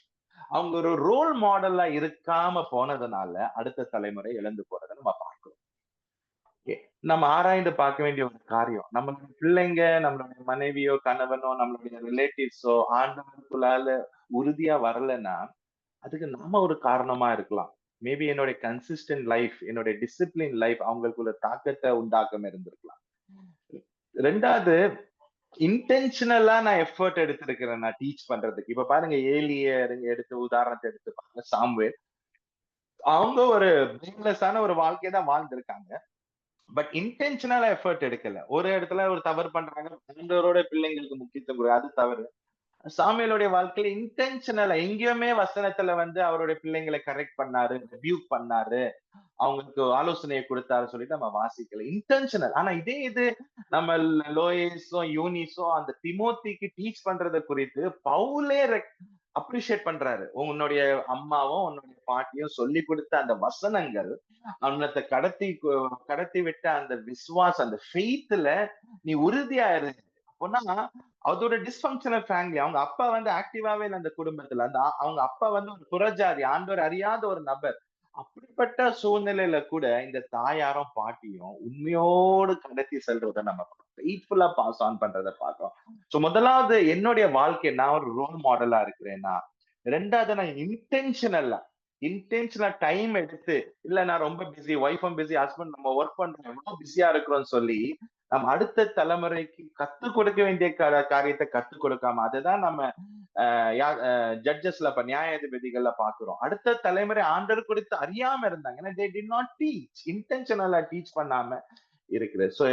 அவங்க ஒரு ரோல் மாடலா இருக்காம போனதுனால அடுத்த தலைமுறை இழந்து போறதை நம்ம பார்க்கிறோம். நம்ம ஆராய்ந்து பார்க்க வேண்டிய ஒரு காரியம், நம்மளுடைய பிள்ளைங்க, நம்மளுடைய மனைவியோ கணவனோ நம்மளுடைய ரிலேட்டிவ்ஸோ ஆண்டவருக்குள்ளால உறுதியா வரலன்னா அதுக்கு நாம ஒரு காரணமா இருக்கலாம். மேபி என்னுடைய கன்சிஸ்டன்ட் லைஃப், என்னுடைய டிசிப்ளின் லைஃப் அவங்களுக்குள்ள தாக்கத்தை உண்டாக்காம இருந்திருக்கலாம். ரெண்டாவது, இன்டென்ஷனலா நான் எஃபர்ட் எடுத்திருக்கிறேன் நான் டீச் பண்றதுக்கு. இப்ப பாருங்க ஏலிய எடுத்து உதாரணத்தை எடுத்து பாருங்க, சாமுவேல். அவங்க ஒரு பிளேம்லெஸ்ஸான ஒரு வாழ்க்கையை தான் வாழ்ந்திருக்காங்க. பட் இன்டென்ஷனலா எஃபர்ட் எடுக்கல. ஒரு இடத்துல ஒரு தவறு பண்றாங்க, ஆண்டவரோட பிள்ளைங்களுக்கு முக்கியத்துவம் அது தவறு. சாமுவேலுடைய வாழ்க்கையில இன்டென்ஷனலா எங்கேயுமே வசனத்துல வந்து அவருடைய பிள்ளைங்களை கரெக்ட் பண்ணாரு, ரிபியூக் பண்ணாரு, அவங்களுக்கு ஆலோசனையை கொடுத்தாரு சொல்லிட்டு நம்ம வாசிக்கல. இன்டென்ஷனல். ஆனா இதே இது நம்ம லோயஸும் யூனிஸும் அந்த திமோத்திக்கு டீச் பண்றதை குறித்து பவுலே அப்ரிஷியேட் பண்றாரு. உன்னுடைய அம்மாவும் உன்னுடைய பாட்டியும் சொல்லி கொடுத்த அந்த வசனங்கள் அவனத்தை கடத்தி விட்ட அந்த விசுவாசம், அந்த ஃபெய்த்ல நீ உறுதியா இரு. அப்போனா அதோட டிஸ்பங்க்ஷனல் ஃபேமிலி, அவங்க அப்பா வந்து ஆக்டிவாவே இல்லை அந்த குடும்பத்துல. அவங்க அப்பா வந்து ஒரு புறஜாதி, ஆண்டவர் அறியாத ஒரு நபர். அப்படிப்பட்ட சூழ்நிலையில கூட இந்த தாயாரும் பாட்டியும் உண்மையோடு கடத்தி செல்றத நம்ம ஃபெய்த்ஃபுல்லா பாஸ் ஆன் பண்றதை பார்க்கிறோம். சோ முதலாவது என்னுடைய வாழ்க்கை நான் ஒரு ரோல் மாடலா இருக்கிறேன்னா, ரெண்டாவது நான் இன்டென்ஷனலா டைம் எடுத்து, இல்ல நான் ரொம்ப பிஸி, ஒய்ஃபும் பிஸி, ஹஸ்பண்ட் நம்ம ஒர்க் பண்றோம், எவ்வளவு பிஸியா இருக்கிறோம்னு சொல்லி நம்ம அடுத்த தலைமுறைக்கு கத்துக் கொடுக்க வேண்டிய காரியத்தை கத்துக் கொடுக்காம அதுதான் நம்ம ஜட்ஜஸ்ல நியாயாதிபதிகள்ல பாக்குறோம். அடுத்த தலைமுறை ஆண்டவர் குறித்து அறியாம இருந்தாங்க. ஏன்னா they did not teach, இன்டென்ஷனலா டீச் பண்ணாம இருக்கிறது. சோ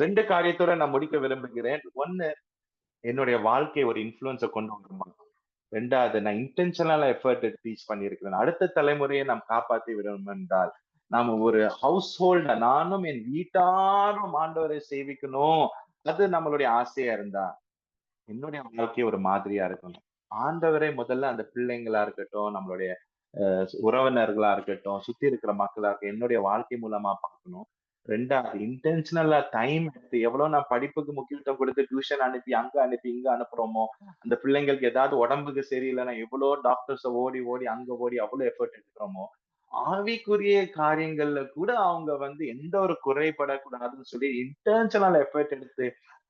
2 காரியத்தோட நான் முடிக்க விரும்புகிறேன். ஒண்ணு, என்னுடைய வாழ்க்கை ஒரு இன்ஃப்ளூயன்ஸ கொண்டு வருமா? ரெண்டாவது, நான் இன்டென்ஷனலா எஃபர்ட் எடுத்து டீச் பண்ணியிருக்கிறேன். அடுத்த தலைமுறையை நாம் காப்பாற்றி விடணும் என்றால் நாம ஒரு ஹவுஸ் ஹோல்ட நானும் என் வீட்டாரும் ஆண்டவரை சேவிக்கணும், அது நம்மளுடைய ஆசையா இருந்தா என்னுடைய வாழ்க்கை ஒரு மாதிரியா இருக்கணும். ஆண்டவரை முதல்ல அந்த பிள்ளைங்களா இருக்கட்டும், நம்மளுடைய உறவினர்களா இருக்கட்டும், சுத்தி இருக்கிற மக்களா இருக்கட்டும், என்னுடைய வாழ்க்கை மூலமா பார்க்கணும். 2வது இன்டென்ஷனலா டைம் எடுத்து எவ்வளவு நான் படிப்புக்கு முக்கியத்துவம் கொடுத்து டியூஷன் அனுப்பி, அங்க அனுப்பி, இங்க அனுப்புறோமோ, அந்த பிள்ளைங்களுக்கு ஏதாவது உடம்புக்கு சரியில்லைன்னா எவ்வளோ டாக்டர்ஸ ஓடி, ஓடி அங்க ஓடி அவ்வளோ எஃபோர்ட் எடுக்கிறோமோ, ஆவிக்குரிய காரியங்கள்ல கூட அவங்க எந்த ஒரு குறைபடக்கூடாதுன்னு சொல்லி இன்டென்ஷனல் எஃபோர்ட் எடுத்து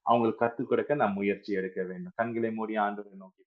அவங்களுக்கு கத்துக் கொடுக்க நான் முயற்சி எடுக்க வேண்டும். கண்களை மூடி ஆண்டவரை நோக்கி